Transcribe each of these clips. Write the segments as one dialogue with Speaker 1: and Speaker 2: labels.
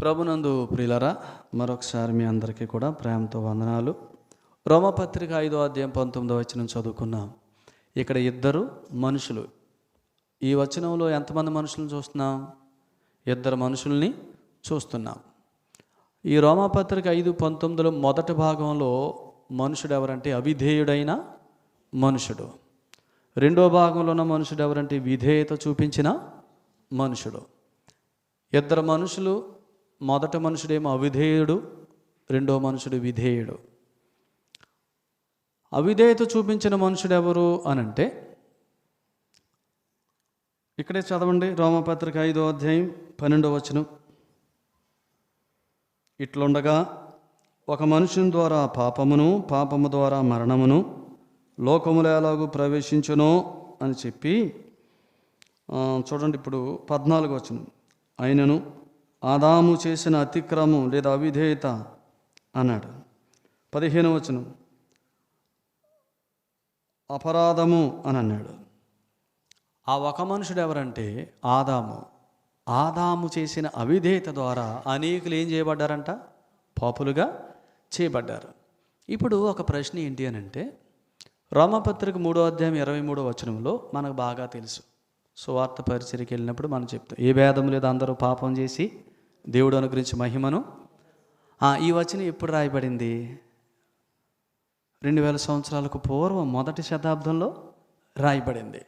Speaker 1: ప్రభునందు ప్రియులరా, మరొకసారి మీ అందరికీ కూడా ప్రేమతో వందనాలు. రోమపత్రిక 5వ అధ్యాయం 19వ వచనం చదువుకున్నాం. ఇక్కడ ఇద్దరు మనుషులు. ఈ వచనంలో ఎంతమంది మనుషులను చూస్తున్నాం? ఇద్దరు మనుషుల్ని చూస్తున్నాం. ఈ రోమపత్రిక 5:19లో మొదటి భాగంలో మనుషుడు ఎవరంటే అవిధేయుడైన మనుషుడు. రెండో భాగంలో ఉన్న మనుషుడు ఎవరంటే విధేయత చూపించిన మనుషుడు. ఇద్దరు మనుషులు. మొదటి మనుషుడేమో అవిధేయుడు, రెండో మనుషుడు విధేయుడు. అవిధేయత చూపించిన మనుషుడు ఎవరు అనంటే, ఇక్కడే చదవండి. రోమపత్రిక 5వ అధ్యాయం 12వ వచనం. ఇట్లుండగా ఒక మనుషుని ద్వారా పాపమును, పాపము ద్వారా మరణమును లోకములో ఎలాగూ ప్రవేశించునో అని చెప్పి చూడండి. ఇప్పుడు 14వ వచనం. అయినను ఆదాము చేసిన అతిక్రమం లేదా అవిధేయత అన్నాడు. 15వ వచనం అపరాధము అని అన్నాడు. ఆ ఒక మనుషుడు ఎవరంటే ఆదాము. ఆదాము చేసిన అవిధేయత ద్వారా అనేకులు ఏం చేయబడ్డారంట? పాపులుగా చేయబడ్డారు. ఇప్పుడు ఒక ప్రశ్న ఏంటి అని అంటే, రోమపత్రిక 3వ అధ్యాయం 23వ వచనంలో మనకు బాగా తెలుసు. సువార్త పరిచర్యకి వెళ్ళినప్పుడు మనం చెప్తాం, ఏ భేదం లేదు, అందరూ పాపం చేసి దేవుడు అనుగ్రహించి మహిమను. ఈ వచనం ఎప్పుడు రాయబడింది? 2000 సంవత్సరాలకు పూర్వం మొదటి శతాబ్దంలో రాయబడింది.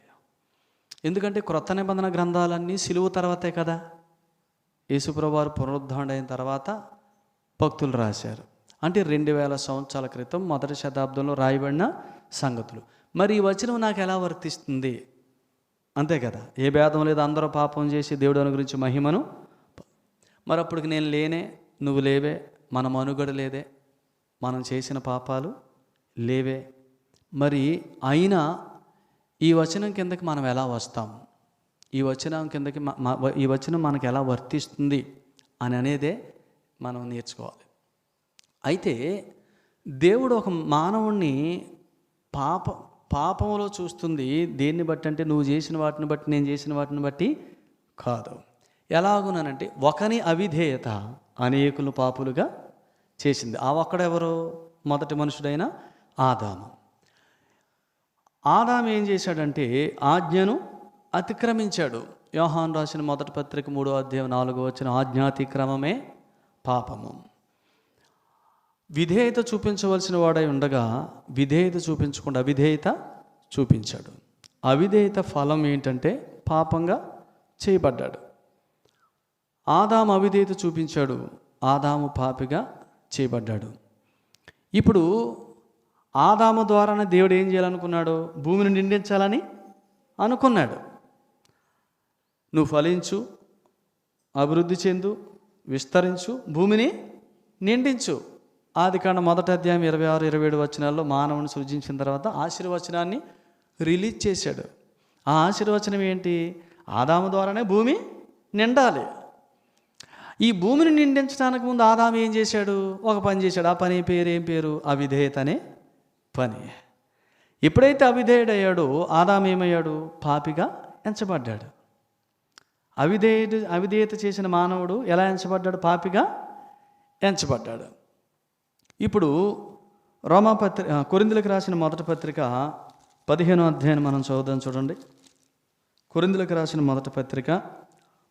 Speaker 1: ఎందుకంటే క్రొత్త నిబంధన గ్రంథాలన్నీ సిలువ తర్వాతే కదా. యేసుప్రభువు వారు పునరుద్ధరణ అయిన తర్వాత భక్తులు రాశారు. అంటే 2000 సంవత్సరాల క్రితం మొదటి శతాబ్దంలో రాయబడిన సంగతులు. మరి ఈ వచనం నాకు ఎలా వర్తిస్తుంది? అంతే కదా, ఏ భేదం లేదు, అందరూ పాపం చేసి దేవుడు అనుగ్రహించి మహిమను. మరి అప్పటికి నేను లేనే, నువ్వు లేవే, మన మనుగడ లేదే, మనం చేసిన పాపాలు లేవే. మరి అయినా ఈ వచనం కిందకి మనం ఎలా వస్తాం? ఈ వచనం కిందకి ఈ వచనం మనకు ఎలా వర్తిస్తుంది అని అనేదే మనం నేర్చుకోవాలి. అయితే దేవుడు ఒక మానవుణ్ణి పాపంలో చూస్తుంది. దేన్ని బట్టి అంటే, నువ్వు చేసిన వాటిని బట్టి, నేను చేసిన వాటిని బట్టి కాదు. ఎలాగునంటే, ఒకని అవిధేయత అనేకులు పాపులుగా చేసింది. ఆ ఒక్కడెవరు? మొదటి మనుషుడైన ఆదాము. ఆదాము ఏం చేశాడంటే ఆజ్ఞను అతిక్రమించాడు. యోహాను రాసిన మొదటి పత్రిక 3వ అధ్యాయం 4వ వచనం, ఆజ్ఞాతిక్రమమే పాపము. విధేయత చూపించవలసిన వాడై ఉండగా విధేయత చూపించకుండా అవిధేయత చూపించాడు. అవిధేయత ఫలం ఏంటంటే పాపంగా చేయబడ్డాడు. ఆదాము అవిధేయత చూపించాడు, ఆదాము పాపిగా చేయబడ్డాడు. ఇప్పుడు ఆదాము ద్వారానే దేవుడు ఏం చేయాలనుకున్నాడు? భూమిని నిండించాలని అనుకున్నాడు. నువ్వు ఫలించు, అభివృద్ధి చెందు, విస్తరించు, భూమిని నిండించు. ఆదికాండం 1వ అధ్యాయం 26, 27 వచనాల్లో మానవుని సృజించిన తర్వాత ఆశీర్వచనాన్ని రిలీజ్ చేశాడు. ఆ ఆశీర్వచనం ఏంటి? ఆదాము ద్వారానే భూమి నిండాలి. ఈ భూమిని నిండించడానికి ముందు ఆదాము ఏం చేశాడు? ఒక పని చేశాడు. ఆ పని పేరు ఏం పేరు? అవిధేయత అనే పని. ఎప్పుడైతే అవిధేయుడయ్యాడో ఆదాము ఏమయ్యాడు? పాపిగా ఎంచబడ్డాడు. అవిధేయత చేసిన మానవుడు ఎలా ఎంచబడ్డాడు? పాపిగా ఎంచబడ్డాడు. ఇప్పుడు కొరింథీయులకు రాసిన మొదటి పత్రిక 15వ అధ్యాయం మనం చదువుదాం. చూడండి. కొరింథీయులకు రాసిన మొదటి పత్రిక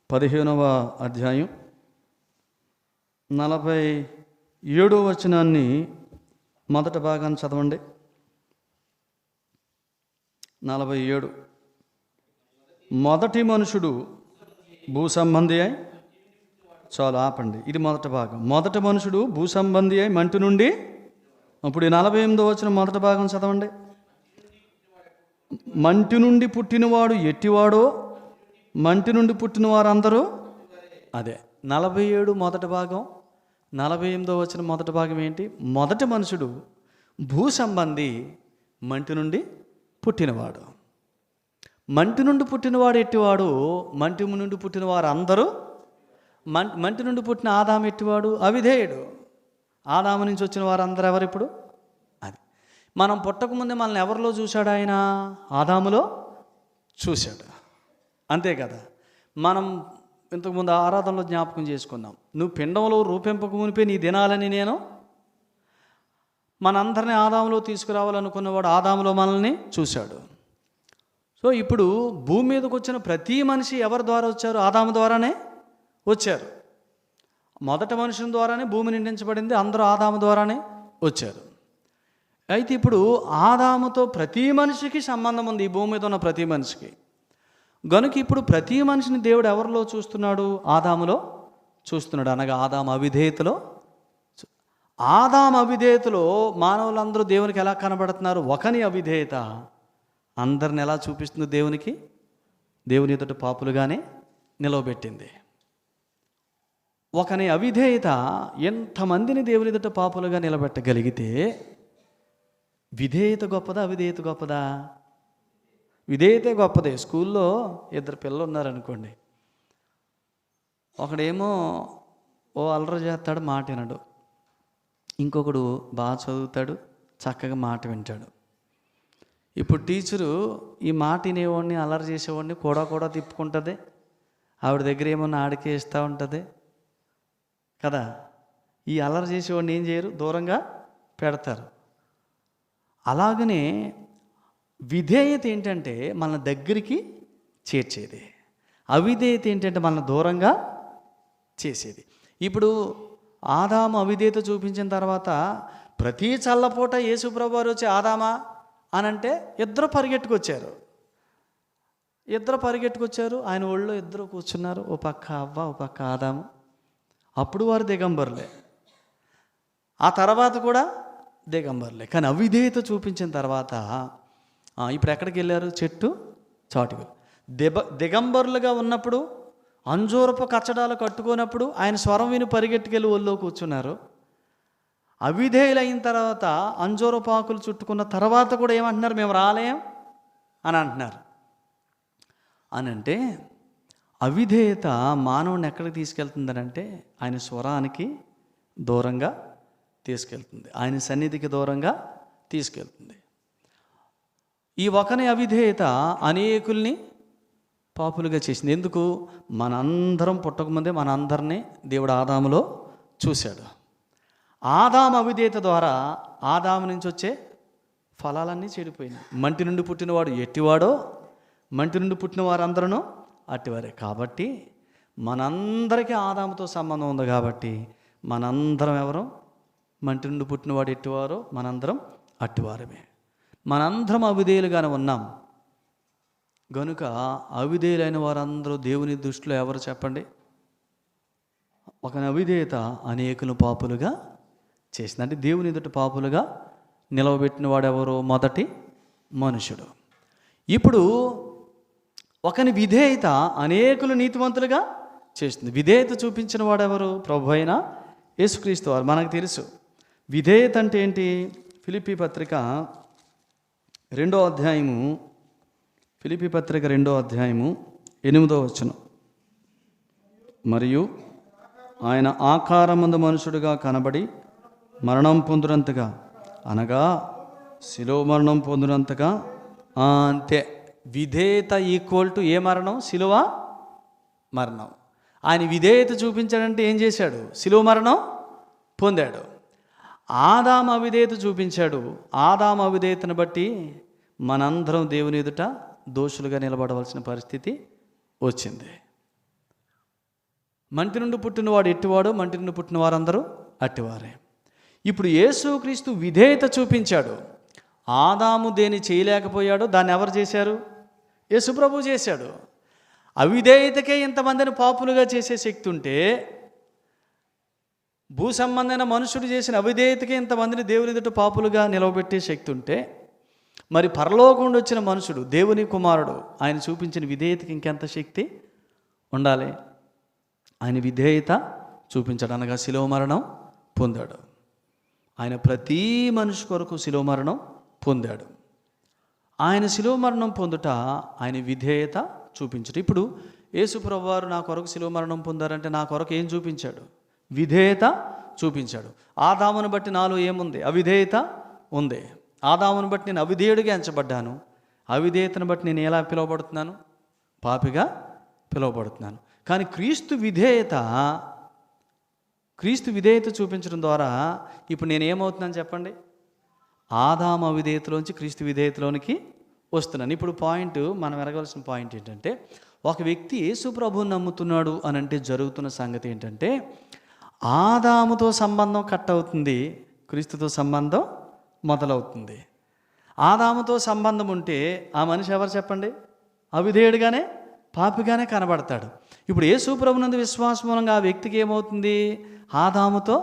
Speaker 1: 15వ అధ్యాయం 47వ వచనాన్ని మొదటి భాగాన్ని చదవండి. 47. మొదటి మనుషుడు భూసంబంధి అయి, చాలు ఆపండి, ఇది మొదటి భాగం. మొదటి మనుషుడు భూసంబంధి అయి మంటి నుండి. ఇప్పుడు 48వ వచనం మొదటి భాగం చదవండి. మంటి నుండి పుట్టినవాడు ఎట్టివాడో మంటి నుండి పుట్టిన వారందరూ. అదే 47 మొదటి భాగం. 48వ వచనం మొదటి భాగం ఏంటి? మొదటి మనుషుడు భూసంబంధి, మంటి నుండి పుట్టినవాడు. మంటి నుండి పుట్టినవాడు ఎట్టివాడు? మంటి నుండి పుట్టిన వారు అందరూ. మంటి నుండి పుట్టిన ఆదాము ఎట్టివాడు? అవిధేయుడు. ఆదాము నుంచి వచ్చిన వారందరూ ఎవరు ఇప్పుడు? అది మనం పుట్టకముందే మనల్ని ఎవరిలో చూశాడు? ఆయన ఆదాములో చూశాడు. అంతే కదా. మనం ఇంతకుముందు ఆరాధనలో జ్ఞాపకం చేసుకున్నాం. నువ్వు పిండంలో రూపింపక మునిపే నీ దినాలని నేను మనందరినీ ఆదాములో తీసుకురావాలనుకున్నవాడు ఆదాములో మనల్ని చూశాడు. సో ఇప్పుడు భూమి మీదకి వచ్చిన ప్రతి మనిషి ఎవరి ద్వారా వచ్చారు? ఆదాము ద్వారానే వచ్చారు. మొదటి మనుషుని ద్వారానే భూమి నిండించబడింది, అందరూ ఆదాము ద్వారానే వచ్చారు. అయితే ఇప్పుడు ఆదాముతో ప్రతి మనిషికి సంబంధం ఉంది, ఈ భూమి మీద ఉన్న ప్రతి మనిషికి. గనుక ఇప్పుడు ప్రతి మనిషిని దేవుడు ఎవరిలో చూస్తున్నాడు? ఆదాములో చూస్తున్నాడు. అనగా ఆదాము అవిధేయతలో. ఆదాము అవిధేయతలో మానవులందరూ దేవునికి ఎలా కనబడుతున్నారు? ఒకని అవిధేయత అందరిని ఎలా చూపిస్తుంది? దేవుని ఎదుట పాపులుగానే నిలవబెట్టింది. ఒకని అవిధేయత ఎంతమందిని దేవుని ఎదుట పాపులుగా నిలబెట్టగలిగితే, విధేయత గొప్పదా అవిధేయత గొప్పదా? విధేయతే గొప్పదే. స్కూల్లో ఇద్దరు పిల్లలు ఉన్నారనుకోండి, ఒకడేమో అల్లరి చేస్తాడు, మాట వినడు. ఇంకొకడు బాగా చదువుతాడు, చక్కగా మాట వింటాడు. ఇప్పుడు టీచరు ఈ మాట వినేవాడిని, అల్లరి చేసేవాడిని కూడా తిప్పుకుంటుంది. ఆవిడ దగ్గర ఏమన్నా ఆడికే ఇస్తూ ఉంటుంది కదా. ఈ అల్లరి చేసేవాడిని ఏం చేయరు, దూరంగా పెడతారు. అలాగనే విధేయత ఏంటంటే మన దగ్గరికి చేర్చేది, అవిధేయత ఏంటంటే మన దూరంగా చేసేది. ఇప్పుడు ఆదాము అవిధేయత చూపించిన తర్వాత ప్రతి చల్లపూట యేసుప్రభు వారు వచ్చి ఆదామా అని అంటే ఇద్దరు పరిగెట్టుకొచ్చారు. ఆయన ఒళ్ళో ఇద్దరు కూర్చున్నారు, ఓ పక్క అవ్వ, ఓ పక్క ఆదాము. అప్పుడు వారు దిగంబరులే, ఆ తర్వాత కూడా దిగంబరులే. కానీ అవిధేయత చూపించిన తర్వాత ఇప్పుడు ఎక్కడికి వెళ్ళారు? చెట్టు చాటుకు. దిగంబరులుగా ఉన్నప్పుడు, అంజూరపు కచ్చడాలు కట్టుకున్నప్పుడు ఆయన స్వరం విని పరిగెట్టుకెళ్ళి ఒళ్ళో కూర్చున్నారు. అవిధేయులైన తర్వాత అంజూరపాకులు చుట్టుకున్న తర్వాత కూడా ఏమంటున్నారు? మేము రాలేం అని అంటున్నారు. అని అంటే అవిధేయత మానవుని ఎక్కడికి తీసుకెళ్తుందనంటే ఆయన స్వరానికి దూరంగా తీసుకెళ్తుంది, ఆయన సన్నిధికి దూరంగా తీసుకెళ్తుంది. ఈ ఒకని అవిధేయత అనేకుల్ని పాపులుగా చేసింది. ఎందుకు? మనందరం పుట్టకముందే మనందరినీ దేవుడు ఆదాములో చూశాడు. ఆదాము అవిధేయత ద్వారా ఆదాము నుంచి వచ్చే ఫలాలన్నీ చెడిపోయినాయి. మంటి నుండి పుట్టినవాడు ఎట్టివాడో మంటి నుండి పుట్టిన వారందరూ అట్టివారే. కాబట్టి మనందరికీ ఆదాముతో సంబంధం ఉంది. కాబట్టి మనందరం ఎవరు? మంటి నుండి పుట్టినవాడు ఎట్టివారో మనందరం అట్టివారమే. మనందరం అవిధేయులుగానే ఉన్నాం. గనుక అవిధేయులైన వారందరూ దేవుని దృష్టిలో ఎవరు చెప్పండి? ఒక అవిధేయత అనేకులు పాపులుగా చేసింది. అంటే దేవుని ఎదుట పాపులుగా నిలవబెట్టిన వాడెవరో? మొదటి మనుషుడు. ఇప్పుడు ఒకని విధేయత అనేకులు నీతివంతులుగా చేస్తుంది. విధేయత చూపించిన వాడెవరు? ప్రభు అయిన యేసుక్రీస్తు వారు. మనకు తెలుసు విధేయత అంటే ఏంటి. ఫిలిప్పీ పత్రిక 2వ అధ్యాయము 8వ వచనం. మరియు ఆయన ఆకారమందు మనుషుడుగా కనబడి మరణం పొందినంతగా, అనగా శిలువ మరణం పొందినంతగా. అంతే. విధేయత ఈక్వల్ టు ఏ మరణం? శిలువ మరణం. ఆయన విధేయత చూపించాడంటే ఏం చేశాడు? శిలువ మరణం పొందాడు. ఆదాము అవిధేయత చూపించాడు. ఆదాము అవిధేయతను బట్టి మనందరం దేవుని ఎదుట దోషులుగా నిలబడవలసిన పరిస్థితి వచ్చింది. మంటి నుండి పుట్టినవాడు ఎట్టివాడు, మంటి నుండి పుట్టిన వారందరూ అట్టివారే. ఇప్పుడు యేసుక్రీస్తు విధేయత చూపించాడు. ఆదాము దేని చేయలేకపోయాడో దాన్ని ఎవరు చేశారు? యేసుప్రభు చేశాడు. అవిధేయతకే ఇంతమందిని పాపులుగా చేసే శక్తి ఉంటే, భూ సంబంధమైన మనుషుడు చేసిన అవిధేయతకే ఇంతమందిని దేవుని ఎదుట పాపులుగా నిలవబెట్టే శక్తి ఉంటే, మరి పరలోకం నుండి వచ్చిన మనుషుడు దేవుని కుమారుడు ఆయన చూపించిన విధేయతకి ఇంకెంత శక్తి ఉండాలి? ఆయన విధేయత చూపించాడు, అనగా శిలువ మరణం పొందాడు. ఆయన ప్రతి మనిషి కొరకు శిలువ మరణం పొందాడు. ఆయన శిలువ మరణం పొందుట ఆయన విధేయత చూపించడు. ఇప్పుడు యేసుప్రభు వారు నా కొరకు శిలువ మరణం పొందారంటే నా కొరకు ఏం చూపించాడు? విధేయత చూపించాడు. ఆదామును బట్టి నాలో ఏముంది? అవిధేయత ఉంది. ఆదామును బట్టి నేను అవిధేయుడిగా ఎంచబడ్డాను. అవిధేయతను బట్టి నేను ఎలా పిలువబడుతున్నాను? పాపిగా పిలువబడుతున్నాను. కానీ క్రీస్తు విధేయత చూపించడం ద్వారా ఇప్పుడు నేను ఏమవుతున్నాను చెప్పండి? ఆదాము అవిధేయతలోంచి క్రీస్తు విధేయతలోనికి వస్తున్నాను. ఇప్పుడు పాయింట్, మనం ఎరగవలసిన పాయింట్ ఏంటంటే, ఒక వ్యక్తి యేసు ప్రభువుని నమ్ముతున్నాడు అని అంటే జరుగుతున్న సంగతి ఏంటంటే, ఆదాముతో సంబంధం కట్ అవుతుంది, క్రీస్తుతో సంబంధం మొదలవుతుంది. ఆదాముతో సంబంధం ఉంటే ఆ మనిషి ఎవరు చెప్పండి? అవిధేయుడిగానే, పాపిగానే కనబడతాడు. ఇప్పుడు యేసు ప్రభువునందు విశ్వాసం మూలంగా ఆ వ్యక్తికి ఏమవుతుంది? ఆదాముతో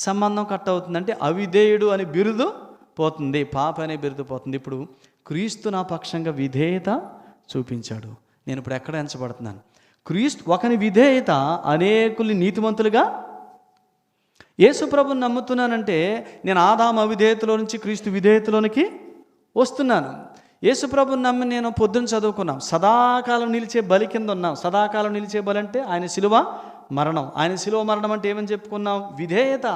Speaker 1: సంబంధం కట్ అవుతుంది. అంటే అవిధేయుడు అనే బిరుదు పోతుంది, పాపి అనే బిరుదు పోతుంది. ఇప్పుడు క్రీస్తు నా పక్షంగా విధేయత చూపించాడు. నేను ఇప్పుడు ఎక్కడ ఎంచబడుతున్నాను? క్రీస్తు ఒకని విధేయత అనేకుల్ని నీతిమంతులుగా. యేసు ప్రభువుని నమ్ముతున్నానంటే నేను ఆదాము అవిధేయతలో నుంచి క్రీస్తు విధేయతలోనికి వస్తున్నాను. యేసు ప్రభువుని నమ్మి నేను పొద్దున్న చదువుకున్నాం, సదాకాలం నిలిచే బలి కింద ఉన్నాం. సదాకాలం నిలిచే బలి అంటే ఆయన శిలువ మరణం. ఆయన శిలువ మరణం అంటే ఏమని చెప్పుకున్నాం? విధేయత.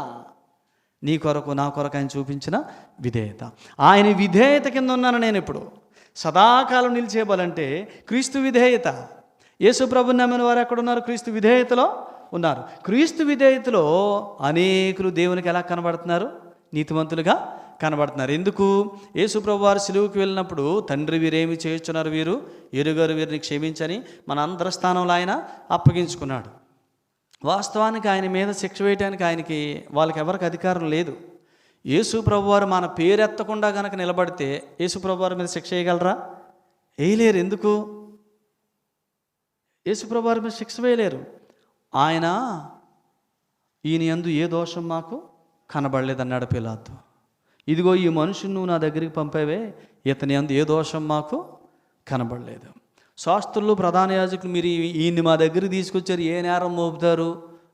Speaker 1: నీ కొరకు నా కొరకు ఆయన చూపించిన విధేయత. ఆయన విధేయత కింద ఉన్నాను నేను ఇప్పుడు. సదాకాలం నిలిచే బలి అంటే క్రీస్తు విధేయత. యేసు ప్రభువుని నమ్మిన వారు ఎక్కడున్నారు? క్రీస్తు విధేయతలో ఉన్నారు. క్రీస్తు విధేయతలో అనేకులు దేవునికి ఎలా కనబడుతున్నారు? నీతిమంతులుగా కనబడుతున్నారు. ఎందుకు? యేసు ప్రభు వారు సిలువుకి వెళ్ళినప్పుడు, తండ్రి వీరేమి చేయుచున్నారు, వీరు ఎరుగరు, వీరిని క్షమించని మన అందరి స్థానంలో ఆయన అప్పగించుకున్నాడు. వాస్తవానికి ఆయన మీద శిక్ష వేయడానికి ఆయనకి, వాళ్ళకి ఎవరికి అధికారం లేదు. యేసు ప్రభు వారు మన పేరెత్తకుండా కనుక నిలబడితే యేసు ప్రభు వారి మీద శిక్ష వేయగలరా? వేయలేరు. ఎందుకు? యేసు ప్రభు వారి మీద శిక్ష వేయలేరు. ఆయన, ఈయన యందు ఏ దోషం మాకు కనబడలేదన్నాడు పిలాతు. ఇదిగో ఈ మనుషుని నువ్వు నా దగ్గరికి పంపావే, ఇతని యందు ఏ దోషం మాకు కనబడలేదు. శాస్త్రులు, ప్రధాన యాజకులు, మీరు ఈయన్ని మా దగ్గరికి తీసుకొచ్చారు, ఏ నేరం మోపుతారు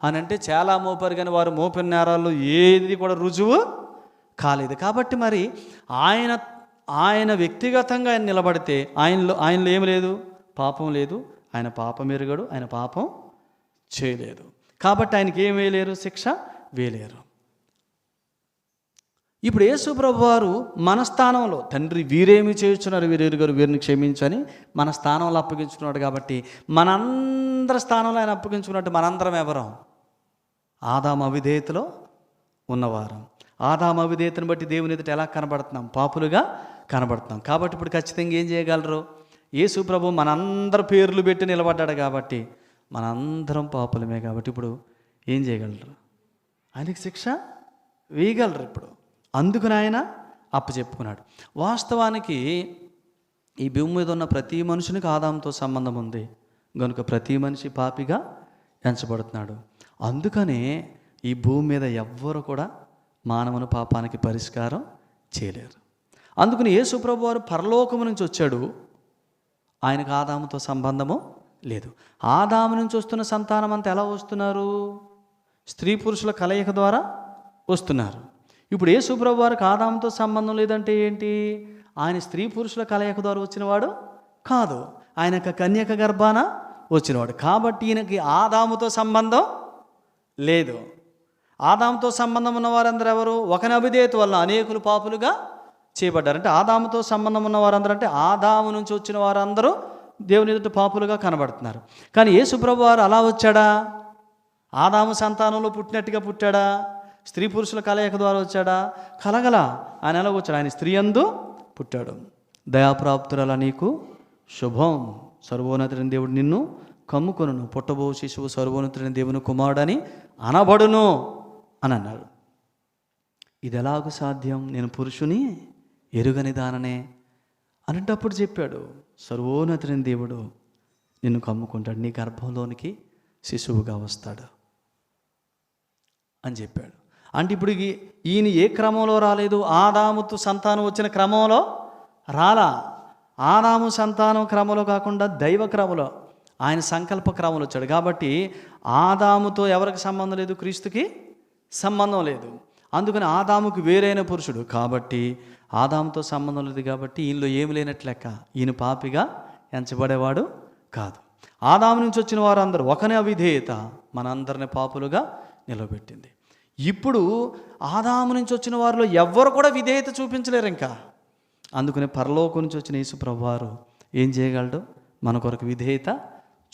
Speaker 1: అని అంటే చాలా మోపారు, కానీ వారు మోపిన నేరాల్లో ఏది కూడా రుజువు కాలేదు. కాబట్టి మరి ఆయన వ్యక్తిగతంగా ఆయన నిలబడితే ఆయనలో ఏమి లేదు? పాపం లేదు. ఆయన పాపం ఎరుగడు, ఆయన పాపం చేయలేదు. కాబట్టి ఆయనకి ఏం వేయలేరు? శిక్ష వేయలేరు. ఇప్పుడు యేసు ప్రభు వారు మన స్థానంలో, తండ్రి వీరేమి చేయుచున్నారు, వీరెరుగరు, వీరిని క్షమించని మన స్థానంలో అప్పగించుకున్నాడు. కాబట్టి మనందరి స్థానంలో ఆయన అప్పగించుకున్నట్టు మనందరం ఎవరం? ఆదాము అవిధేయతలో ఉన్నవారం. ఆదాము అవిధేయతను బట్టి దేవుని ఎదుట ఎలా కనబడుతున్నాం? పాపులుగా కనబడుతున్నాం. కాబట్టి ఇప్పుడు ఖచ్చితంగా ఏం చేయగలరు? యేసు ప్రభు మనందరి పేర్లు పెట్టి నిలబడ్డాడు కాబట్టి మనందరం పాపులమే. కాబట్టి ఇప్పుడు ఏం చేయగలరు? ఆయనకి శిక్ష వేయగలరు. ఇప్పుడు అందుకని ఆయన అప్పచెప్పుకున్నాడు. వాస్తవానికి ఈ భూమి మీద ఉన్న ప్రతి మనుషునికి ఆదాముతో సంబంధం ఉంది కనుక ప్రతి మనిషి పాపిగా ఎంచబడుతున్నాడు. అందుకనే ఈ భూమి మీద ఎవ్వరు కూడా మానవుని పాపానికి పరిష్కారం చేయలేరు. అందుకని యేసు ప్రభు వారు పరలోకము నుంచి వచ్చాడు. ఆయనకు ఆదాముతో సంబంధము లేదు. ఆదాము నుంచి వస్తున్న సంతానం అంతా ఎలా వస్తున్నారు? స్త్రీ పురుషుల కలయిక ద్వారా వస్తున్నారు. ఇప్పుడు యేసు ప్రభు వారికి ఆదాముతో సంబంధం లేదంటే ఏంటి? ఆయన స్త్రీ పురుషుల కలయిక ద్వారా వచ్చినవాడు కాదు, ఆయన కన్యక గర్భాన వచ్చినవాడు. కాబట్టి ఈయనకి ఆదాముతో సంబంధం లేదు. ఆదాముతో సంబంధం ఉన్న వారందరూ ఎవరు? ఒకని అవిధేయత వల్ల అనేకులు పాపులుగా చేయబడ్డారు. అంటే ఆదాముతో సంబంధం ఉన్న వారందరూ అంటే ఆదాము నుంచి వచ్చిన వారందరూ దేవుని ఎదుట పాపులుగా కనబడుతున్నారు. కానీ యేసు ప్రభు వారు అలా వచ్చాడా? ఆదాము సంతానంలో పుట్టినట్టుగా పుట్టాడా? స్త్రీ పురుషుల కలయిక ద్వారా వచ్చాడా? కలగల. ఆయన ఎలా వచ్చాడు? ఆయన స్త్రీ యందు పుట్టాడు. దయాప్రాప్తురాలా నీకు శుభం, సర్వోన్నతుడైన దేవుడు నిన్ను కమ్ముకొనును, పుట్టబో శిశువు సర్వోన్నతుడైన దేవుని కుమారుడని అనబడును అని అన్నాడు. ఇది ఎలాగూ సాధ్యం? నేను పురుషుని ఎరుగని దాననే అనేటప్పుడు చెప్పాడు, సర్వోన్నతుడైన దేవుడు నిన్ను కమ్ముకుంటాడు, నీ గర్భంలోనికి శిశువుగా వస్తాడు అని చెప్పాడు. అంటే ఇప్పుడు ఈయన ఏ క్రమంలో రాలేదు? ఆదాముతో సంతానం వచ్చిన క్రమంలో రాలా. ఆదాము సంతానం క్రమంలో కాకుండా దైవ క్రమంలో, ఆయన సంకల్ప క్రమంలో వచ్చాడు. కాబట్టి ఆదాముతో ఎవరికి సంబంధం లేదు? క్రీస్తుకి సంబంధం లేదు. అందుకని ఆదాముకు వేరైన పురుషుడు కాబట్టి ఆదాముతో సంబంధం లేదు. కాబట్టి ఈయనలో ఏమి లేనట్లు లెక్క. ఈయన పాపిగా ఎంచబడేవాడు కాదు. ఆదాము నుంచి వచ్చిన వారందరూ ఒకనే అవిధేయత మనందరిని పాపులుగా నిలబెట్టింది. ఇప్పుడు ఆదాము నుంచి వచ్చిన వారిలో ఎవ్వరు కూడా విధేయత చూపించలేరు ఇంకా. అందుకని పరలోకం నుంచి వచ్చిన యేసు ప్రభువారు ఏం చేయగలడు? మన కొరకు విధేయత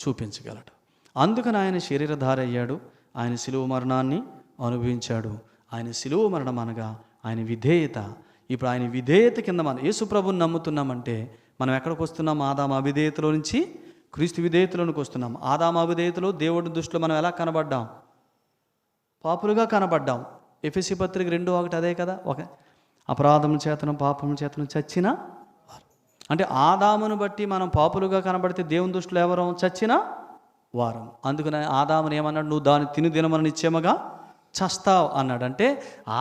Speaker 1: చూపించగలడు. అందుకని ఆయన శరీరధారి అయ్యాడు, ఆయన శిలువ మరణాన్ని అనుభవించాడు. ఆయన శిలువ మరణం అనగా ఆయన విధేయత. ఇప్పుడు ఆయన విధేయత కింద మనం యేసు ప్రభువుని నమ్ముతున్నామంటే మనం ఎక్కడికి వస్తున్నాం? ఆదాము అవిధేయతలో నుంచి క్రీస్తు విధేయతలోనికి వస్తున్నాం. ఆదాము అవిధేయతలో దేవుడి దృష్టిలో మనం ఎలా కనబడ్డాం? పాపులుగా కనబడ్డాం. ఎఫెసీ పత్రిక 2:1 అదే కదా. అపరాధముల చేతను పాపముల చేతను చచ్చిన వారు. అంటే ఆదామును బట్టి మనం పాపులుగా కనబడితే దేవుని దృష్టిలో ఎవరం? చచ్చిన వారం. అందుకని ఆదాముని ఏమన్నాడు? నువ్వు దాన్ని తిని దినమని నిశ్చయముగా చస్తావు అన్నాడు. అంటే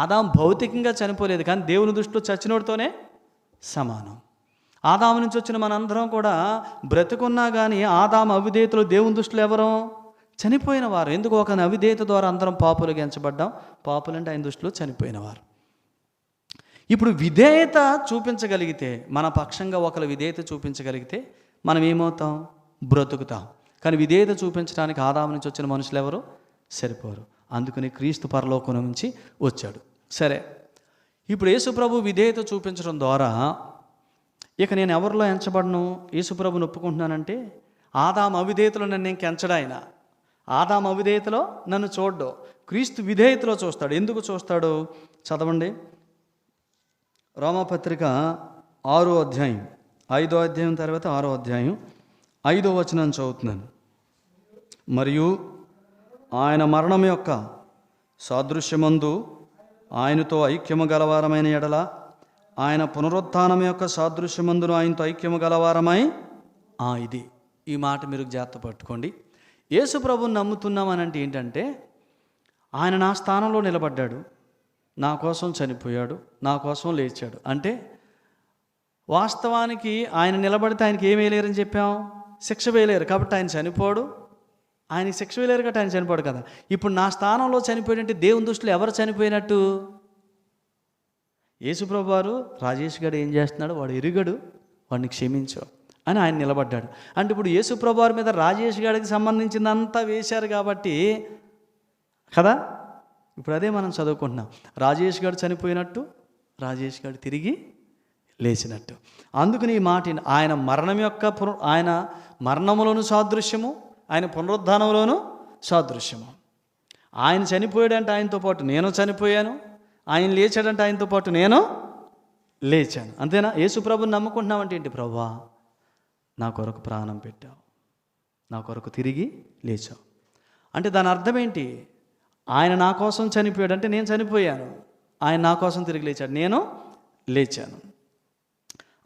Speaker 1: ఆదాము భౌతికంగా చనిపోలేదు, కానీ దేవుని దృష్టిలో చచ్చినోడితోనే సమానం. ఆదాము నుంచి వచ్చిన మనందరం కూడా బ్రతుకున్నా కానీ ఆదాము అవిధేయతలో దేవుని దృష్టిలో ఎవరం? చనిపోయిన వారు. ఎందుకు? ఒక అవిధేయత ద్వారా అందరం పాపులుగా ఎంచబడ్డాం. పాపులంటే ఆయన దృష్టిలో చనిపోయిన వారు. ఇప్పుడు విధేయత చూపించగలిగితే, మన పక్షంగా ఒకరు విధేయత చూపించగలిగితే మనం ఏమవుతాం? బ్రతుకుతాం. కానీ విధేయత చూపించడానికి ఆదాము నుంచి వచ్చిన మనుషులు ఎవరు? సరిపోరు. అందుకని క్రీస్తు పరలోకం నుంచి వచ్చాడు. సరే, ఇప్పుడు యేసుప్రభు విధేయత చూపించడం ద్వారా ఇక నేను ఎవరిలో ఎంచబడను? యేసుప్రభుని ఒప్పుకుంటున్నానంటే ఆదాము అవిధేయతలో నన్ను ఇంకెంచడు ఆయన. ఆదాము అవిధేయతలో నన్ను చూడ్డు, క్రీస్తు విధేయతలో చూస్తాడు. ఎందుకు చూస్తాడు? చదవండి. రోమాపత్రిక 6వ అధ్యాయం, 5వ అధ్యాయం తర్వాత 6వ అధ్యాయం 5వ వచనాన్ని చదువుతున్నాను. మరియు ఆయన మరణం యొక్క సాదృశ్యమందు ఆయనతో ఐక్యము గలవారమైన ఎడల ఆయన పునరుత్థానం యొక్క సాదృశ్యమందును ఆయనతో ఐక్యము గలవారమై ఇది ఈ మాట మీరు జాగ్రత్త పట్టుకోండి. యేసు ప్రభువుని నమ్ముతున్నామనంటే ఏంటంటే ఆయన నా స్థానంలో నిలబడ్డాడు, నా కోసం చనిపోయాడు, నా కోసం లేచాడు. అంటే వాస్తవానికి ఆయన నిలబడితే ఆయనకి ఏం వేయలేరని చెప్పాం? శిక్ష వేయలేరు. కాబట్టి ఆయన చనిపోడు, ఆయనకి శిక్ష వేయలేరు కాబట్టి ఆయన చనిపోడు కదా. ఇప్పుడు నా స్థానంలో చనిపోయాడంటే దేవుని దృష్టిలో ఎవరు చనిపోయినట్టు? యేసుప్రభు వారు రాజేష్ గారు ఏం చేస్తున్నాడు? వాడు ఎరుగడు, వాడిని క్షమించు అని ఆయన నిలబడ్డాడు. అంటే ఇప్పుడు యేసుప్రభు వారి మీద రాజేష్ గారికి సంబంధించిందంతా వేశారు కాబట్టి కదా. ఇప్పుడు అదే మనం చదువుకుంటున్నాం. రాజేష్ గారు చనిపోయినట్టు రాజేష్ గారు తిరిగి లేచినట్టు. అందుకని ఈ మాట ఆయన మరణం యొక్క ఆయన మరణంలోను సాదృశ్యము, ఆయన పునరుద్ధానంలోనూ సాదృశ్యము. ఆయన చనిపోయాడంటే ఆయనతో పాటు నేను చనిపోయాను, ఆయన లేచాడంటే ఆయనతో పాటు నేను లేచాను. అంతేనా? యేసు ప్రభుని నమ్ముకుంటున్నామంటే ఏంటి? ప్రభువా నా కొరకు ప్రాణం పెట్టావు, నా కొరకు తిరిగి లేచావు అంటే దాని అర్థం ఏంటి? ఆయన నా కోసం చనిపోయాడు అంటే నేను చనిపోయాను, ఆయన నా కోసం తిరిగి లేచాడు, నేను లేచాను.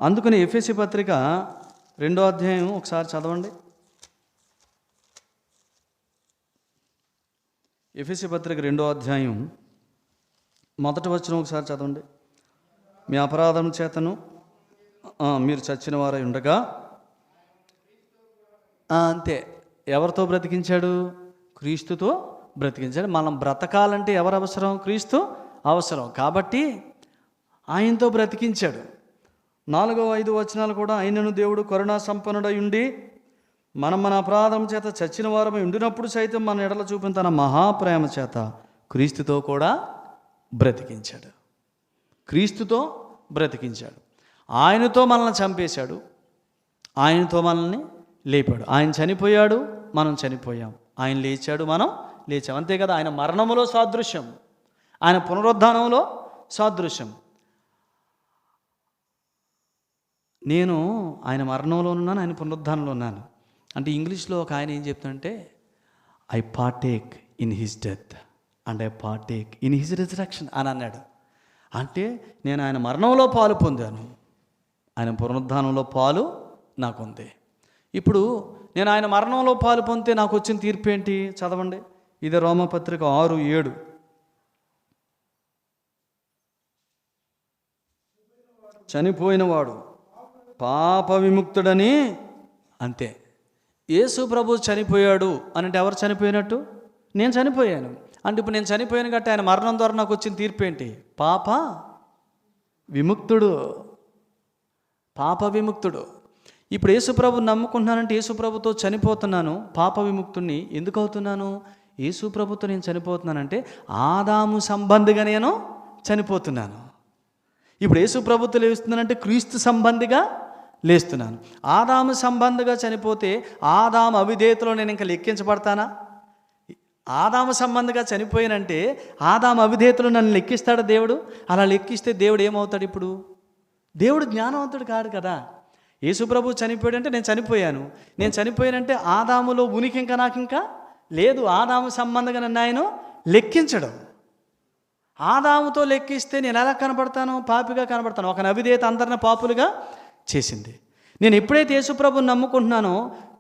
Speaker 1: అందుకని ఎఫెసీ పత్రిక 2వ అధ్యాయం ఒకసారి చదవండి. ఎఫెసీ పత్రిక 2వ అధ్యాయం 1వ వచనం ఒకసారి చదవండి. మీ అపరాధం చేతను మీరు చచ్చిన వారై ఉండగా, అంతే. ఎవరితో బ్రతికించాడు? క్రీస్తుతో బ్రతికించాడు. మనం బ్రతకాలంటే ఎవరు అవసరం? క్రీస్తు అవసరం. కాబట్టి ఆయనతో బ్రతికించాడు. 4, 5 వచనాలు కూడా ఆయనను దేవుడు కరుణా సంపన్నుడై ఉండి మనం మన అపరాధం చేత చచ్చిన వారమై ఉండినప్పుడు సైతం మన ఎడల చూపిన తన మహాప్రేమ చేత క్రీస్తుతో కూడా బ్రతికించాడు. క్రీస్తుతో బ్రతికించాడు. ఆయనతో మనల్ని చంపేశాడు, ఆయనతో మనల్ని లేపాడు. ఆయన చనిపోయాడు, మనం చనిపోయాం. ఆయన లేచాడు, మనం లేచాం. అంతే కదా. ఆయన మరణంలో సాదృశ్యం, ఆయన పునరుద్ధానంలో సాదృశ్యం. నేను ఆయన మరణంలో ఉన్నాను, ఆయన పునరుద్ధానంలో ఉన్నాను. అంటే ఇంగ్లీష్లో ఒక ఆయన ఏం చెప్తుంటే, I partake in his death and I partake in his resurrection అని అన్నాడు. అంటే నేను ఆయన మరణంలో పాలు పొందాను, ఆయన పునరుద్ధానంలో పాలు నాకుంది. ఇప్పుడు నేను ఆయన మరణంలో పాలు పొందితే నాకు వచ్చిన తీర్పు ఏంటి? చదవండి. ఇది రోమపత్రిక 6:7. చనిపోయినవాడు పాప విముక్తుడని. అంతే. యేసు ప్రభు చనిపోయాడు అంటే ఎవరు చనిపోయినట్టు? నేను చనిపోయాను. అంటే ఇప్పుడు నేను చనిపోయాను కాబట్టి ఆయన మరణం ద్వారా నాకు వచ్చిన తీర్పు ఏంటి? పాప విముక్తుడు, పాప విముక్తుడు. ఇప్పుడు యేసుప్రభు నమ్ముకుంటున్నానంటే యేసుప్రభుతో చనిపోతున్నాను, పాప విముక్తుడిని. ఎందుకు అవుతున్నాను? యేసుప్రభుతో నేను చనిపోతున్నానంటే ఆదాము సంబంధిగా నేను చనిపోతున్నాను. ఇప్పుడు యేసుప్రభుతో లేస్తున్నానంటే క్రీస్తు సంబంధిగా లేస్తున్నాను. ఆదాము సంబంధంగా చనిపోతే ఆదాము అవిధేయతలో నేను ఇంకా లెక్కించబడతానా? ఆదాము సంబంధంగా చనిపోయానంటే ఆదాము అవిధేయతలో నన్ను లెక్కిస్తాడా దేవుడు? అలా లెక్కిస్తే దేవుడు ఏమవుతాడు? ఇప్పుడు దేవుడు జ్ఞానవంతుడు కాడు కదా. యేసుప్రభు చనిపోయాడంటే నేను చనిపోయాను, నేను చనిపోయానంటే ఆదాములో ఉనికి ఇంకా నాకు ఇంకా లేదు. ఆదాము సంబంధంగా నన్ను ఆయన లెక్కించడం. ఆదాముతో లెక్కిస్తే నేను ఎలా కనబడతాను? పాపిగా కనబడతాను. ఒక అవిధేయత అందరిని పాపులుగా చేసింది. నేను ఎప్పుడైతే యేసుప్రభుని నమ్ముకుంటున్నానో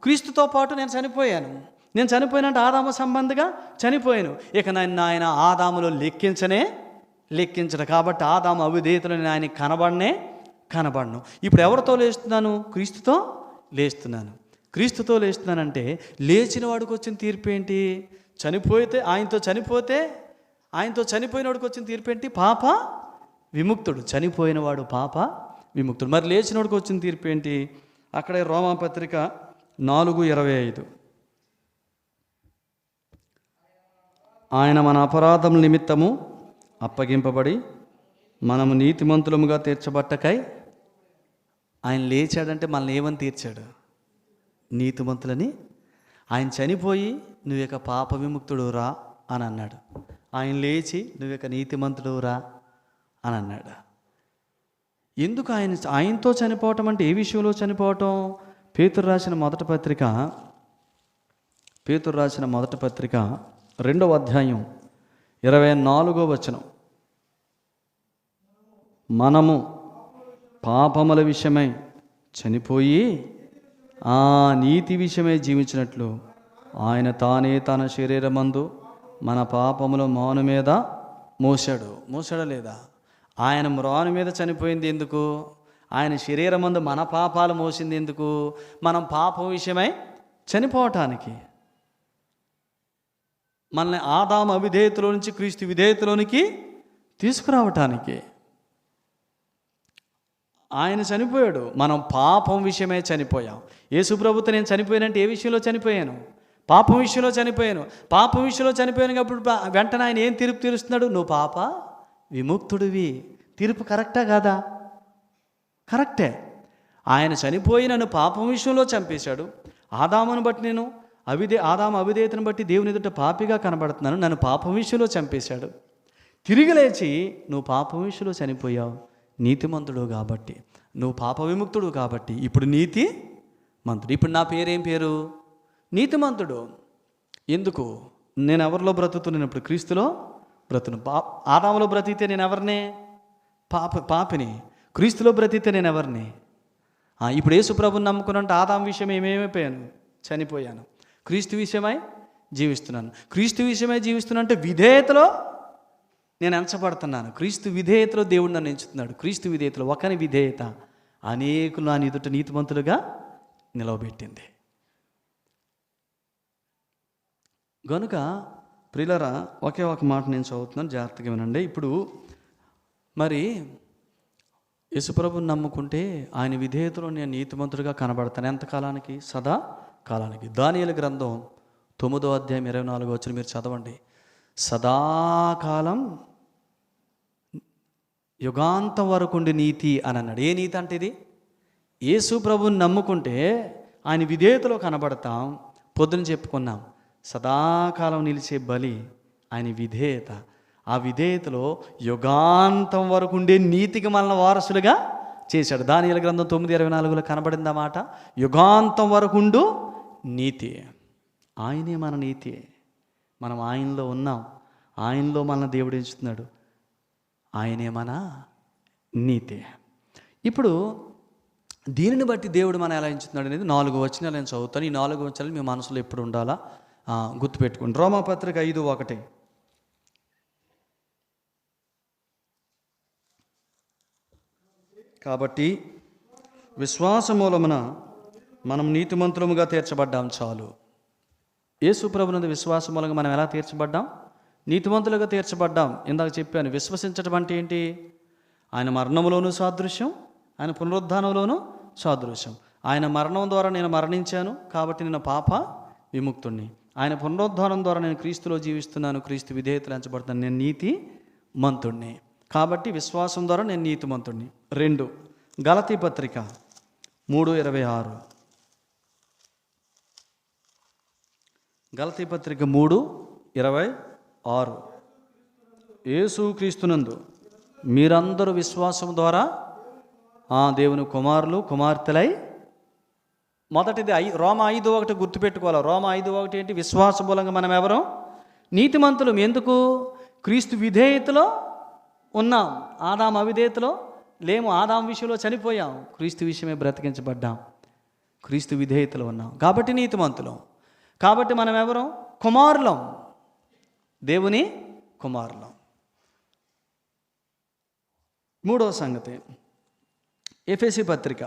Speaker 1: క్రీస్తుతో పాటు నేను చనిపోయాను. నేను చనిపోయినంటే ఆదాము సంబంధంగా చనిపోయాను. ఇక నన్ను ఆయన ఆదాములో లెక్కించడు. కాబట్టి ఆదాము అవిధేయతలో నేను ఆయన కనబడను. ఇప్పుడు ఎవరితో లేస్తున్నాను? క్రీస్తుతో లేస్తున్నాను. క్రీస్తుతో లేస్తున్నానంటే లేచిన వాడికి వచ్చిన తీర్పు ఏంటి? ఆయనతో చనిపోయిన వాడికి వచ్చిన తీర్పు ఏంటి? పాప విముక్తుడు. చనిపోయిన వాడు పాప విముక్తుడు. మరి లేచినోడికి వచ్చిన తీర్పు ఏంటి? అక్కడే రోమాపత్రిక 4:25, ఆయన మన అపరాధం నిమిత్తము అప్పగింపబడి మనము నీతిమంతులముగా తీర్చబట్టకై ఆయన లేచాడంటే మనల్ని ఏమని తీర్చాడు? నీతిమంతులని. ఆయన చనిపోయి నువ్వు ఇక పాప విముక్తుడు రా అని అన్నాడు. ఆయన లేచి నువ్వు ఇక నీతిమంతుడు రా అని అన్నాడు. ఎందుకు ఆయనతో చనిపోవటం అంటే ఏ విషయంలో చనిపోవటం? పేతురు రాసిన మొదటి పత్రిక 2వ అధ్యాయం 24వ వచనం, మనము పాపముల విషయమై చనిపోయి ఆ నీతి విషయమై జీవించినట్లు ఆయన తానే తన శరీరమందు మన పాపముల మ్రాను మీద మోసాడా లేదా? ఆయన మ్రాను మీద చనిపోయింది ఎందుకు? ఆయన శరీరమందు మన పాపాలు మోసింది ఎందుకు? మనం పాపం విషయమై చనిపోవటానికి, మనల్ని ఆదాము అవిధేయతలో నుంచి క్రీస్తు విధేయతలోనికి తీసుకురావటానికి ఆయన చనిపోయాడు. మనం పాపం విషయమే చనిపోయాం. యేసుప్రభుతో నేను చనిపోయానంటే ఏ విషయంలో చనిపోయాను? పాపం విషయంలో చనిపోయాను. పాపం విషయంలో చనిపోయాను కాబట్టి వెంటనే ఆయన ఏం తీర్పు తీరుస్తున్నాడు? నువ్వు పాప విముక్తుడివి. తీర్పు కరెక్టా కాదా? కరెక్టే. ఆయన చనిపోయి నన్ను పాపం విషయంలో చంపేశాడు. ఆదామును బట్టి నేను ఆదాము అవిధేయతను బట్టి దేవుని ఎదుట పాపిగా కనబడుతున్నాను. నన్ను పాపం విషయంలో చంపేశాడు. తిరిగి లేచి నువ్వు పాపం విషయంలో చనిపోయావు. నీతిమంతుడు కాబట్టి, నువ్వు పాప విముక్తుడు కాబట్టి ఇప్పుడు నీతిమంతుడు. ఇప్పుడు నా పేరేం పేరు? నీతిమంతుడు. ఎందుకు? నేను ఎవరిలో బ్రతుకుతున్నాను? ఇప్పుడు క్రీస్తులో బ్రతును. ఆదాములో బ్రతికితే నేను ఎవరిని? పాపిని. క్రీస్తులో బ్రతికితే నేను ఎవరిని? ఇప్పుడు యేసుప్రభుని నమ్ముకున్నంటే ఆదాము విషయం ఏమైపోయాను? చనిపోయాను. క్రీస్తు విషయమై జీవిస్తున్నాను. క్రీస్తు విషయమై జీవిస్తున్నా అంటే విధేయతలో నేను ఎంచబడుతున్నాను. క్రీస్తు విధేయతలో దేవుడు నన్ను ఎంచుతున్నాడు. క్రీస్తు విధేయతలో ఒకని విధేయత అనేకులు నా ఎదుట నీతిమంతులుగా నిలవబెట్టింది. గనుక ప్రియులారా, ఒకే ఒక మాట నేను చదువుతున్నాను, జాగ్రత్తగా వినండి. ఇప్పుడు మరి యేసుప్రభుని నమ్ముకుంటే ఆయన విధేయతలో నేను నీతిమంతుడిగా కనబడతాను. ఎంతకాలానికి? సదా కాలానికి. దానియేలు గ్రంథం 9వ అధ్యాయం 24వ వచనం మీరు చదవండి. సదాకాలం యుగాంతం వరకు ఉండి నీతి అని అన్నాడు. ఏ నీతి అంటే ఇది? యేసు ప్రభుని నమ్ముకుంటే ఆయన విధేయతలో కనబడతాం. పొద్దున చెప్పుకున్నాం, సదాకాలం నిలిచే బలి ఆయన విధేయత. ఆ విధేయతలో యుగాంతం వరకు ఉండే నీతికి మనల్ని వారసులుగా చేశాడు. దానియేలు గ్రంథం 9:24లో కనబడింది మాట. యుగాంతం వరకు ఉండు నీతి. ఆయనే మన నీతి. మనం ఆయనలో ఉన్నాం. ఆయనలో మనల్ని దేవుడు ఎంచుతున్నాడు. ఆయనే మన నీతి. ఇప్పుడు దీనిని బట్టి దేవుడు మనం ఎలా ఎంచుతున్నాడు అనేది 4 వచనాలు నేను చదువుతాను. ఈ 4 వచనాలు మీ మనసులో ఎప్పుడు ఉండాలా గుర్తుపెట్టుకోండి. రోమాపత్రిక 5:1, కాబట్టి విశ్వాస మూలమున మనం నీతిమంతులముగా తీర్చబడ్డాం చాలు. యేసు ప్రభునందు విశ్వాస మూలంగా మనం ఎలా తీర్చబడ్డాం? నీతిమంతులుగా తీర్చబడ్డాం. ఇందాక చెప్పాను, విశ్వసించడం అంటే ఏంటి? ఆయన మరణంలోనూ సాదృశ్యం, ఆయన పునరుద్ధానంలోనూ సాదృశ్యం. ఆయన మరణం ద్వారా నేను మరణించాను కాబట్టి నేను పాప విముక్తుణ్ణి. ఆయన పునరుద్ధానం ద్వారా నేను క్రీస్తులో జీవిస్తున్నాను, క్రీస్తు విధేయతలు ఎంచబడుతున్నాను, నేను నీతి మంతుణ్ణి. కాబట్టి విశ్వాసం ద్వారా నేను నీతిమంతుణ్ణి. 2 గలతీ పత్రిక 3:26. గలతీ పత్రిక 3:26. యేసుక్రీస్తునందు మీరందరూ విశ్వాసం ద్వారా దేవుని కుమారులు కుమార్తెలై, మొదటిది రోమా 5:1 గుర్తుపెట్టుకోవాలి. రోమా 5:1 ఏంటి? విశ్వాస మూలంగా మనం ఎవరు? నీతిమంతులం. ఎందుకు? క్రీస్తు విధేయతలో ఉన్నాం. ఆదాం అవిధేయతలో లేము. ఆదాం విషయంలో చనిపోయాం, క్రీస్తు విషయమే బ్రతికించబడ్డాం. క్రీస్తు విధేయతలో ఉన్నాం కాబట్టి నీతిమంతులం. కాబట్టి మనం ఎవరు? కుమారులం, దేవుని కుమారులం. మూడవ సంగతి, ఎఫెసీ పత్రిక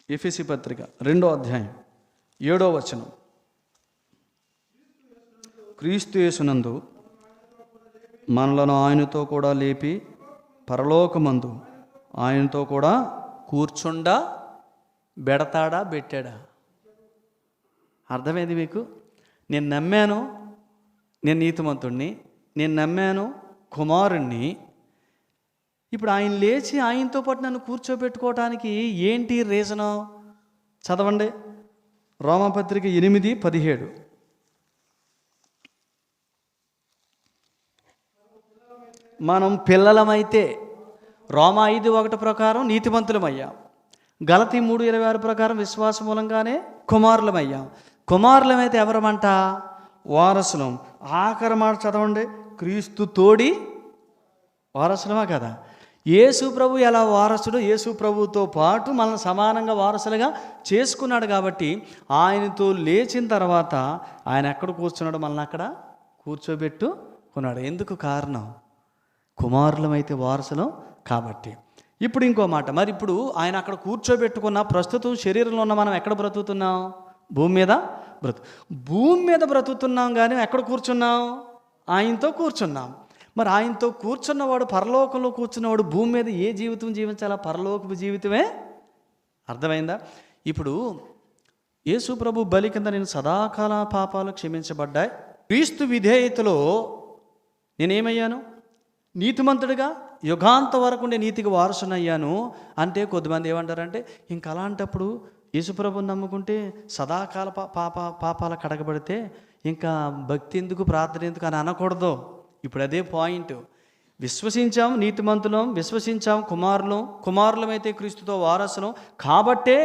Speaker 1: 2:7. క్రీస్తు యేసునందు మనలను ఆయనతో కూడా లేపి పరలోకమందు ఆయనతో కూడా కూర్చుండా బెడతాడా పెట్టాడా? అర్థమైంది మీకు? నేను నమ్మాను, నేను నీతిమంతుణ్ణి, నేను నమ్మాను కుమారుణ్ణి. ఇప్పుడు ఆయన లేచి ఆయనతో పాటు నన్ను కూర్చోబెట్టుకోవటానికి ఏంటి రీజను? చదవండి, రోమాపత్రిక 8:17. మనం పిల్లలమైతే రోమా 5:1 ప్రకారం నీతిమంతులమయ్యాం. గలతీ 3:26 ప్రకారం విశ్వాస మూలంగానే కుమారులమయ్యాం. కుమారులమైతే ఎవరమంట? వారసులం. ఆఖరి మాట చదవండి, క్రీస్తు తోడి వారసులమా కదా? యేసు ప్రభు ఎలా వారసుడు, యేసు ప్రభుతో పాటు మనల్ని సమానంగా వారసులుగా చేసుకున్నాడు. కాబట్టి ఆయనతో లేచిన తర్వాత ఆయన ఎక్కడ కూర్చున్నాడు? మనల్ని అక్కడ కూర్చోబెట్టుకున్నాడు. ఎందుకు? కారణం కుమారులమైతే వారసులం కాబట్టి. ఇప్పుడు ఇంకో మాట, మరి ఇప్పుడు ఆయన అక్కడ కూర్చోబెట్టుకున్న ప్రస్తుతం శరీరంలో ఉన్న మనం ఎక్కడ బ్రతుకుతున్నాం? భూమి మీద బ్రతుకుతున్నాం. కానీ ఎక్కడ కూర్చున్నాం? ఆయనతో కూర్చున్నాం. మరి ఆయనతో కూర్చున్నవాడు, పరలోకంలో కూర్చున్నవాడు భూమి మీద ఏ జీవితం జీవించాలా? పరలోకపు జీవితమే. అర్థమైందా? ఇప్పుడు యేసు ప్రభు బలి కింద నేను సదాకాల పాపాలు క్షమించబడ్డాయి. క్రీస్తు విధేయతలో నేనేమయ్యాను? నీతిమంతుడిగా యుగాంత వరకు ఉండే నీతికి వారసునయ్యాను. అంటే కొద్దిమంది ఏమంటారంటే, ఇంక అలాంటప్పుడు యేసుప్రభుని నమ్ముకుంటే సదాకాల పాపాల కడగబడితే ఇంకా భక్తి ఎందుకు, ప్రార్థన ఎందుకు అని అనకూడదు. ఇప్పుడు అదే పాయింట్. విశ్వసించాం, నీతిమంతులం, విశ్వసించాం, కుమారులమైతే క్రీస్తుతో వారసులం. కాబట్టే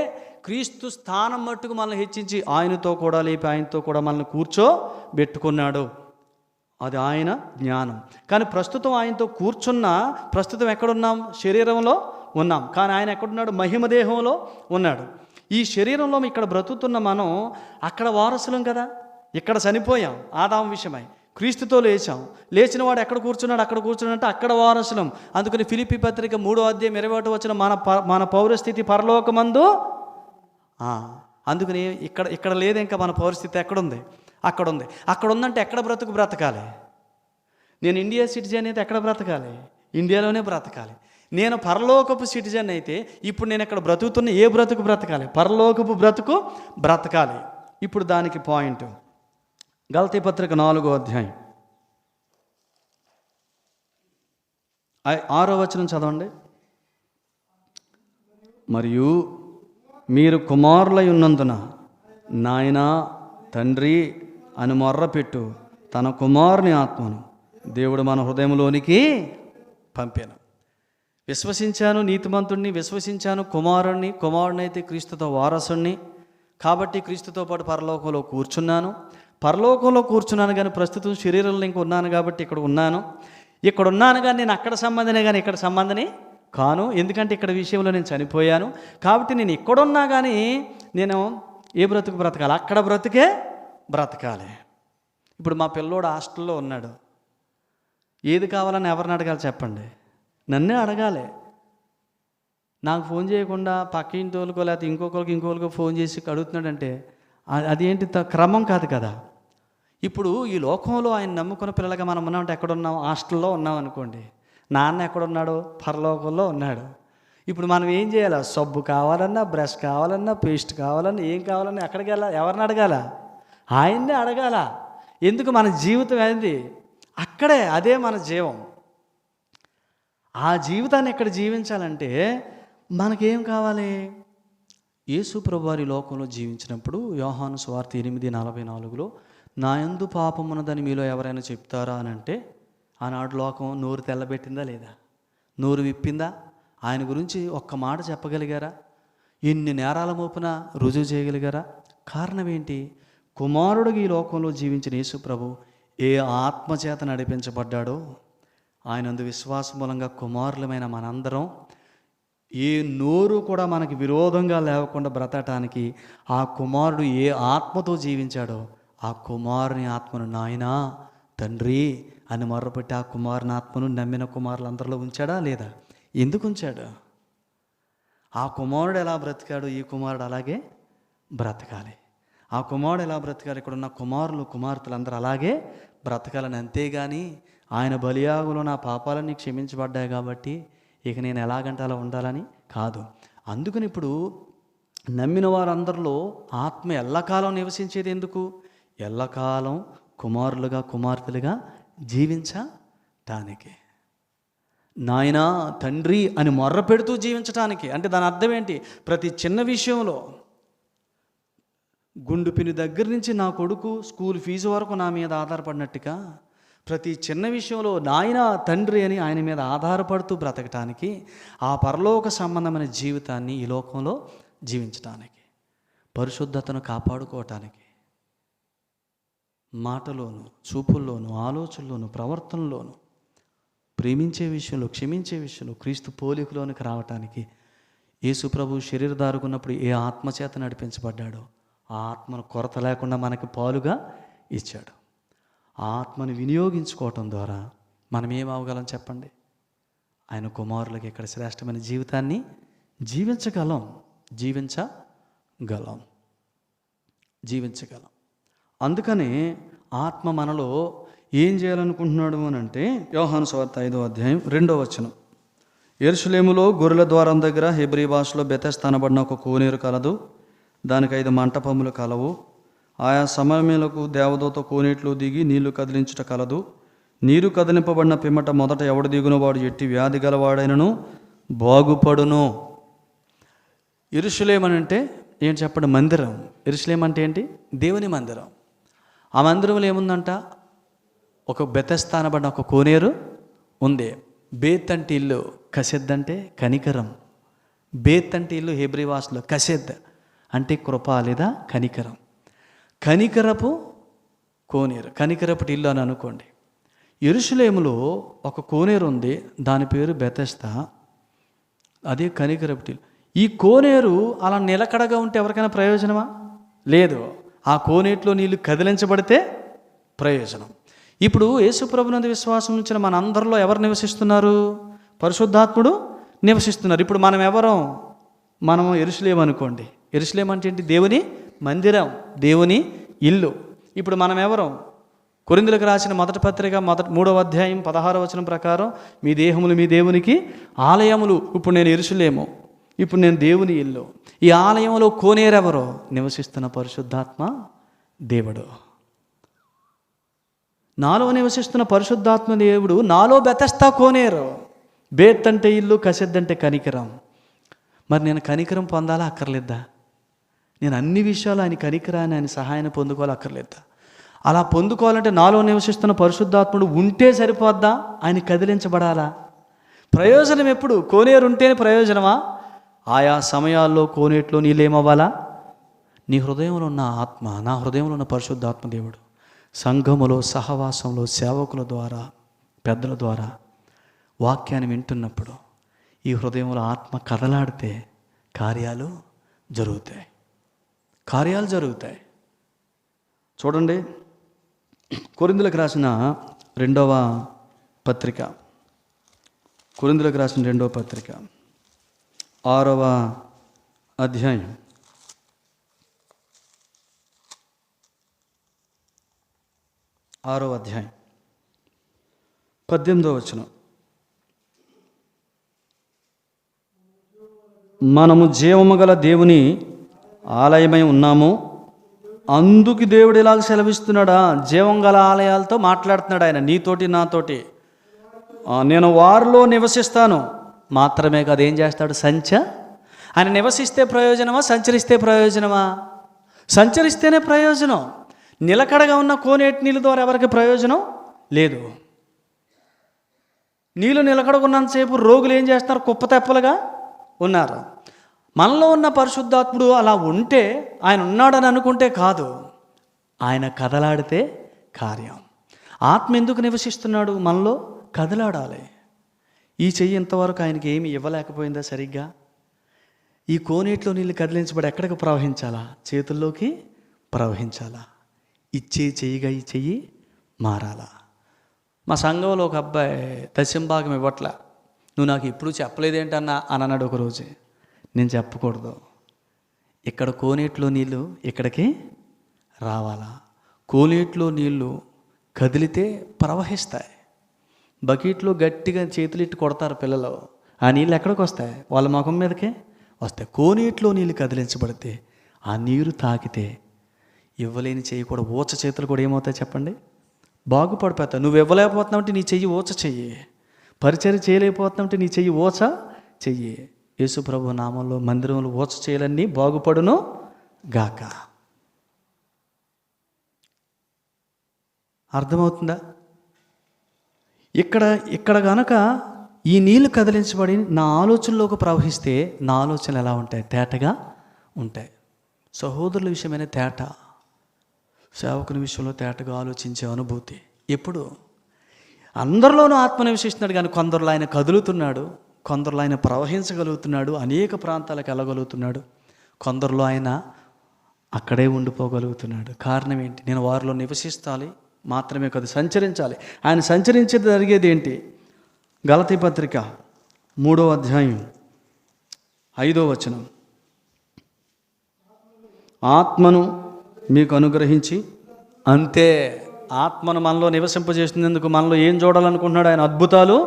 Speaker 1: క్రీస్తు స్థానం మట్టుకు మనల్ని హెచ్చించి ఆయనతో కూడా లేపి ఆయనతో కూడా మనల్ని కూర్చోబెట్టుకున్నాడు. అది ఆయన జ్ఞానం. కానీ ప్రస్తుతం ఆయనతో ప్రస్తుతం ఎక్కడున్నాం? శరీరంలో ఉన్నాం. కానీ ఆయన ఎక్కడున్నాడు? మహిమ దేహంలో ఉన్నాడు. ఈ శరీరంలో ఇక్కడ బ్రతుకుతున్న మనం అక్కడ వారసులం కదా. ఇక్కడ చనిపోయాం ఆదాము విషయమై, క్రీస్తుతో లేచిన వాడు ఎక్కడ కూర్చున్నాడు? అక్కడ కూర్చున్నాడంటే అక్కడ వారసులం. అందుకని ఫిలిప్పీ పత్రిక 3:21 మన పౌరస్థితి పరలోకమందు. అందుకని ఇక్కడ లేదు. ఇంకా మన పౌరస్థితి ఎక్కడుంది? అక్కడ ఉంది. అక్కడ ఉందంటే ఎక్కడ బ్రతకాలి? నేను ఇండియా సిటిజన్ అయితే ఎక్కడ బ్రతకాలి? ఇండియాలోనే బ్రతకాలి. నేను పరలోకపు సిటిజన్ అయితే ఇప్పుడు నేను ఇక్కడ బ్రతుకుతున్న ఏ బ్రతుకు బ్రతకాలి? పరలోకపు బ్రతుకు బ్రతకాలి. ఇప్పుడు దానికి పాయింట్, గలతీ పత్రిక 4:6 చదవండి. మరియు మీరు కుమారులై ఉన్నందున నాయనా తండ్రి అని మొర్రపెట్టు తన కుమారుని ఆత్మను దేవుడు మన హృదయంలోనికి పంపాను. విశ్వసించాను నీతిమంతుణ్ణి, విశ్వసించాను కుమారుడినైతే క్రీస్తుతో వారసుణ్ణి. కాబట్టి క్రీస్తుతో పాటు పరలోకంలో కూర్చున్నాను కానీ ప్రస్తుతం శరీరంలో ఇంకా ఉన్నాను కాబట్టి ఇక్కడ ఉన్నాను కానీ నేను అక్కడ సంబంధనే కానీ ఇక్కడ సంబంధనే కాను. ఎందుకంటే ఇక్కడ విషయంలో నేను చనిపోయాను. కాబట్టి నేను ఎక్కడున్నా కానీ నేను ఏ బ్రతుకు బ్రతకాలి? అక్కడ బ్రతకాలి. ఇప్పుడు మా పిల్లోడు హాస్టల్లో ఉన్నాడు. ఏది కావాలని ఎవరిని అడగాలి చెప్పండి? నన్నే అడగాలి. నాకు ఫోన్ చేయకుండా పక్క ఇంటి వాళ్ళకో లేకపోతే ఇంకొకరికి ఫోన్ చేసి అడుగుతున్నాడంటే అదేంటి క్రమం కాదు కదా. ఇప్పుడు ఈ లోకంలో ఆయన నమ్ముకున్న పిల్లలుగా మనం ఉన్నామంటే ఎక్కడున్నాం? హాస్టల్లో ఉన్నాం అనుకోండి. నాన్న ఎక్కడున్నాడు? పరలోకంలో ఉన్నాడు. ఇప్పుడు మనం ఏం చేయాలి? సబ్బు కావాలన్నా, బ్రష్ కావాలన్నా, పేస్ట్ కావాలన్నా, ఏం కావాలన్నా ఎక్కడికి వెళ్ళాలి? ఎవరిని అడగాల? ఆయన్నే అడగాల. ఎందుకు? మన జీవితం ఏంది? అక్కడే. అదే మన జీవం. ఆ జీవితాన్ని ఎక్కడ జీవించాలంటే మనకేం కావాలి? యేసు ప్రభువారి లోకంలో జీవించినప్పుడు యోహాను సువార్త 8:44లో నా యందు పాపమున్నదని మీలో ఎవరైనా చెప్తారా అని అంటే, ఆనాడు లోకం నోరు తెల్లబెట్టిందా లేదా? నోరు విప్పిందా? ఆయన గురించి ఒక్క మాట చెప్పగలిగారా? ఎన్ని నేరాల మోపున రుజువు చేయగలిగారా? కారణం ఏంటి? కుమారుడికి ఈ లోకంలో జీవించిన యేసు ప్రభు ఏ ఆత్మచేత నడిపించబడ్డాడో, ఆయనందు విశ్వాసం మూలంగా కుమారులమైన మనందరం ఏ నోరు కూడా మనకి విరోధంగా లేకుండా బ్రతకటానికి ఆ కుమారుడు ఏ ఆత్మతో జీవించాడో ఆ కుమారుని ఆత్మను నాయనా తండ్రి అని మొర్రపెట్టి ఆ కుమారుని ఆత్మను నమ్మిన కుమారులందరిలో ఉంచాడా లేదా? ఎందుకు ఉంచాడు? ఆ కుమారుడు ఎలా బ్రతికాడు, ఈ కుమారుడు అలాగే బ్రతకాలి. ఆ కుమారుడు ఎలా బ్రతకాలి, ఇక్కడ ఉన్న కుమారులు కుమార్తెలందరూ అలాగే బ్రతకాలని. అంతేగాని ఆయన బలియాగులో నా పాపాలన్నీ క్షమించబడ్డాయి కాబట్టి ఇక నేను ఎలాగంటే అలా ఉండాలని కాదు. అందుకని ఇప్పుడు నమ్మిన వారందరిలో ఆత్మ ఎల్లకాలం నివసించేది ఎందుకు? ఎల్లకాలం కుమారులుగా కుమార్తెలుగా జీవించటానికి. నాయనా తండ్రి అని మొర్ర పెడుతూ జీవించటానికి. అంటే దాని అర్థం ఏంటి? ప్రతి చిన్న విషయంలో గుండు పిని దగ్గర నుంచి నా కొడుకు స్కూల్ ఫీజు వరకు నా మీద ఆధారపడినట్టుగా ప్రతి చిన్న విషయంలో నాయన తండ్రి అని ఆయన మీద ఆధారపడుతూ బ్రతకటానికి, ఆ పరలోక సంబంధమైన జీవితాన్ని ఈ లోకంలో జీవించటానికి, పరిశుద్ధతను కాపాడుకోవటానికి, మాటలోను చూపుల్లోను ఆలోచనలోను ప్రవర్తనలోను ప్రేమించే విషయంలో క్షమించే విషయంలో క్రీస్తు పోలికలోనికి రావటానికి యేసు ప్రభు శరీరధారుకున్నప్పుడు ఏ ఆత్మచేత నడిపించబడ్డాడో ఆ ఆత్మను కొరత లేకుండా మనకి పాలుగా ఇచ్చాడు. ఆ ఆత్మను వినియోగించుకోవటం ద్వారా మనం ఏమవగలం చెప్పండి? ఆయన కుమారులకి ఇక్కడ శ్రేష్టమైన జీవితాన్ని జీవించగలం. అందుకనే ఆత్మ మనలో ఏం చేయాలనుకుంటున్నాడు అని అంటే, యోహాను సువార్త 5:2 యెరూషలేములో గొర్రెల ద్వారం దగ్గర హెబ్రీ భాషలో బెతెస్దా అనబడిన ఒక కోనేరు కలదు. దానికి 5 మంటపములు కలవు. ఆయా సమయములకు దేవదూత కోనేట్లో దిగి నీళ్లు కదిలించుట కలదు. నీరు కదిలింపబడిన పిమ్మట మొదట ఎవడు దిగున వాడు ఎట్టి వ్యాధి గలవాడైనను బాగుపడును. యెరూషలేము అంటే ఏంటి చెప్పండి? మందిరం. యెరూషలేము అంటే ఏంటి? దేవుని మందిరం. ఆ మందిరంలో ఏముందంట? ఒక బెతెస్దా అనబడిన ఒక కోనేరు ఉంది. బేత్ అంటే ఇల్లు, కసెద్ అంటే కనికరం. బేత్ అంటే ఇల్లు హెబ్రీ భాషలో, కసెద్ అంటే కృప లేదా కనికరం. కనికరపు కోనేరు, కనికరపు ఇల్లు అని అనుకోండి. యెరూషలేములో ఒక కోనేరు ఉంది, దాని పేరు బెతెస్దా. అదే కనికరపు ఇల్లు. ఈ కోనేరు అలా నిలకడగా ఉంటే ఎవరికైనా ప్రయోజనమా? లేదు. ఆ కోనేటిలో నీళ్లు కదిలించబడితే ప్రయోజనం. ఇప్పుడు యేసుప్రభునందు విశ్వాసం ఉంచిన మన అందరిలో ఎవరు నివసిస్తున్నారు? పరిశుద్ధాత్ముడు నివసిస్తున్నారు. ఇప్పుడు మనం ఎవరం? మనం యెరూషలేము అనుకోండి. యెరూషలేము అంటే ఏంటి? దేవుని మందిరం, దేవుని ఇల్లు. ఇప్పుడు మనం ఎవరం? కొరింథీయులకు రాసిన మొదటి పత్రిక 3వ అధ్యాయం 16వ వచనం ప్రకారం మీ దేహములు మీ దేవునికి ఆలయములు. ఇప్పుడు నేను యెరూషలేము, ఇప్పుడు నేను దేవుని ఇల్లు. ఈ ఆలయంలో కోనేరెవరో? నివసిస్తున్న పరిశుద్ధాత్మ దేవుడు. నాలో నివసిస్తున్న పరిశుద్ధాత్మ దేవుడు నాలో బెతెస్దా కోనేరు. బేత్ అంటే ఇల్లు, కసెద్ అంటే కనికరం. మరి నేను కనికరం పొందాలా అక్కర్లేదా? నేను అన్ని విషయాలు ఆయన కనికరాన్ని ఆయన సహాయాన్ని పొందుకోవాలి అక్కర్లేదా? అలా పొందుకోవాలంటే నాలో నివసిస్తున్న పరిశుద్ధాత్ముడు ఉంటే సరిపోద్దా? ఆయన కదిలించబడాలా? ప్రయోజనం ఎప్పుడు? కోనేరు ఉంటేనే ప్రయోజనమా? ఆయా సమయాల్లో కోనేట్లో నీళ్ళేమవ్వాలా? నీ హృదయంలో ఉన్న ఆత్మ, నా హృదయంలో ఉన్న పరిశుద్ధాత్మ దేవుడు సంఘములో సహవాసంలో సేవకుల ద్వారా పెద్దల ద్వారా వాక్యాన్ని వింటున్నప్పుడు ఈ హృదయంలో ఆత్మ కదలాడితే కార్యాలు జరుగుతాయి. చూడండి, కొరింథీయులకు రాసిన 2వ పత్రిక, 6వ అధ్యాయం 18వ వచనం. మనము జీవము గల దేవుని ఆలయమై ఉన్నాము, అందుకు దేవుడు ఇలాగ సెలవిస్తున్నాడా? జీవం గల ఆలయాలతో మాట్లాడుతున్నాడు ఆయన, నీతోటి నాతోటి. నేను వారిలో నివసిస్తాను, మాత్రమే కాదు, ఏం చేస్తాడు? ఆయన నివసిస్తే ప్రయోజనమా, సంచరిస్తే ప్రయోజనమా? సంచరిస్తేనే ప్రయోజనం. నిలకడగా ఉన్న కోనేటి నీళ్ళ ద్వారా ఎవరికి ప్రయోజనం లేదు. నీళ్ళు నిలకడకున్నంతసేపు రోగులు ఏం చేస్తున్నారు? కుప్పతెప్పలుగా ఉన్నారు. మనలో ఉన్న పరిశుద్ధాత్ముడు అలా ఉంటే, ఆయన ఉన్నాడని అనుకుంటే కాదు, ఆయన కదలాడితే కార్యం. ఆత్మ ఎందుకు నివసిస్తున్నాడు? మనలో కదలాడాలి. ఈ చెయ్యి ఇంతవరకు ఆయనకి ఏమి ఇవ్వలేకపోయిందా సరిగ్గా? ఈ కోనేటిలో నీళ్ళు కదిలించబడి ఎక్కడికి ప్రవహించాలా? చేతుల్లోకి ప్రవహించాలా? ఇచ్చే చెయ్యిగా ఈ చెయ్యి మారాలా? మా సంఘంలో ఒక అబ్బాయి దశంభాగం ఇవ్వట్లే. నువ్వు నాకు ఎప్పుడు చెప్పలేదేంటన్నా అని అన్నాడు ఒకరోజు. నేను చెప్పకూడదు. ఇక్కడ కోనేటిలో నీళ్ళు ఇక్కడికి రావాలా? కోనేటిలో నీళ్ళు కదిలితే ప్రవహిస్తాయి. బకెట్లో గట్టిగా చేతులెట్టి కొడతారు పిల్లలు, ఆ నీళ్ళు ఎక్కడికి వస్తాయి? వాళ్ళ ముఖం మీదకే వస్తాయి. కోనేటిలో నీళ్ళు కదిలించబడితే, ఆ నీరు తాకితే ఇవ్వలేని చెయ్యి కూడా, ఊచ చేతులు కూడా ఏమవుతాయి చెప్పండి? బాగుపడిపోతావు. నువ్వు ఇవ్వలేకపోతున్నావంటే నీ చెయ్యి ఊచ చెయ్యి. పరిచర్య చేయలేకపోతున్నావంటే నీ చెయ్యి ఊచ చెయ్యి. యేసు ప్రభు నామంలో మందిరంలో ఊచ చేయలన్నీ బాగుపడును గాక. అర్థమవుతుందా? ఇక్కడ గనక ఈ నీళ్లు కదిలించబడి నా ఆలోచనలోకి ప్రవహిస్తే, నా ఆలోచనలు ఎలా ఉంటాయి? తేటగా ఉంటాయి. సహోదరుల విషయమైన తేట, సేవకుని విషయంలో తేటగా ఆలోచించే అనుభూతి. ఎప్పుడు? అందరిలోనూ ఆత్మ నివసిస్తున్నాడు, కానీ కొందరిలో ఆయన కదులుతున్నాడు, కొందరిలో ఆయన ప్రవహించగలుగుతున్నాడు, అనేక ప్రాంతాలకు వెళ్ళగలుగుతున్నాడు. కొందరిలో ఆయన అక్కడే ఉండిపోగలుగుతున్నాడు. కారణం ఏంటి? నేను వారిలో నివసిస్తాలి మాత్రమే కాదు, సంచరించాలి. ఆయన సంచరించేది జరిగేది ఏంటి? గలతీ పత్రిక 3వ అధ్యాయం 5వ వచనం. ఆత్మను మీకు అనుగ్రహించి, అంతే. ఆత్మను మనలో నివసింపజేసినందుకు మనలో ఏం చూడాలనుకుంటున్నాడు ఆయన? అద్భుతాలు.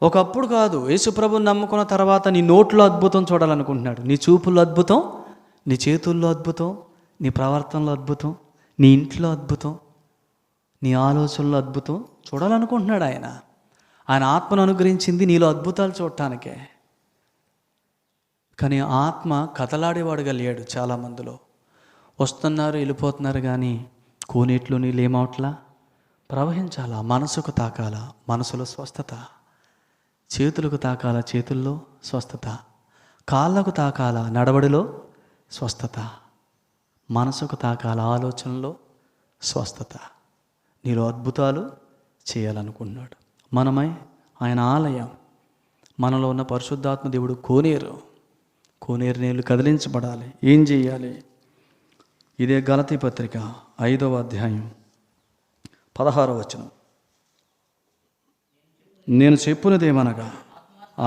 Speaker 1: ఒకప్పుడు కాదు, యేసుప్రభుని నమ్ముకున్న తర్వాత నీ నోట్లో అద్భుతం చూడాలనుకుంటున్నాడు. నీ చూపుల్లో అద్భుతం, నీ చేతుల్లో అద్భుతం, నీ ప్రవర్తనలో అద్భుతం, నీ ఇంట్లో అద్భుతం, నీ ఆలోచనలో అద్భుతం చూడాలనుకుంటున్నాడు ఆయన. ఆయన ఆత్మను అనుగ్రహించింది నీలో అద్భుతాలు చూడటానికే. కానీ ఆత్మ కదలాడేవాడుగా లేడు. చాలామందిలో వస్తున్నారు, వెళ్ళిపోతున్నారు, కానీ కోనేటిలో నీళ్ళు ఏమవట్లా? ప్రవహించాలా? మనసుకు తాకాల, మనసులో స్వస్థత. చేతులకు తాకాల, చేతుల్లో స్వస్థత. కాళ్ళకు తాకాల, నడవడిలో స్వస్థత. మనసుకు తాకాల, ఆలోచనలో స్వస్థత. నీలో అద్భుతాలు చేయాలనుకున్నాడు. మనమై ఆయన ఆలయం. మనలో ఉన్న పరిశుద్ధాత్మ దేవుడు కోనేరు నీళ్ళు కదిలించబడాలి. ఏం చేయాలి? ఇదే గలతీ పత్రిక 5వ అధ్యాయం 16వ వచనం. నేను చెప్పున్నదేమనగా,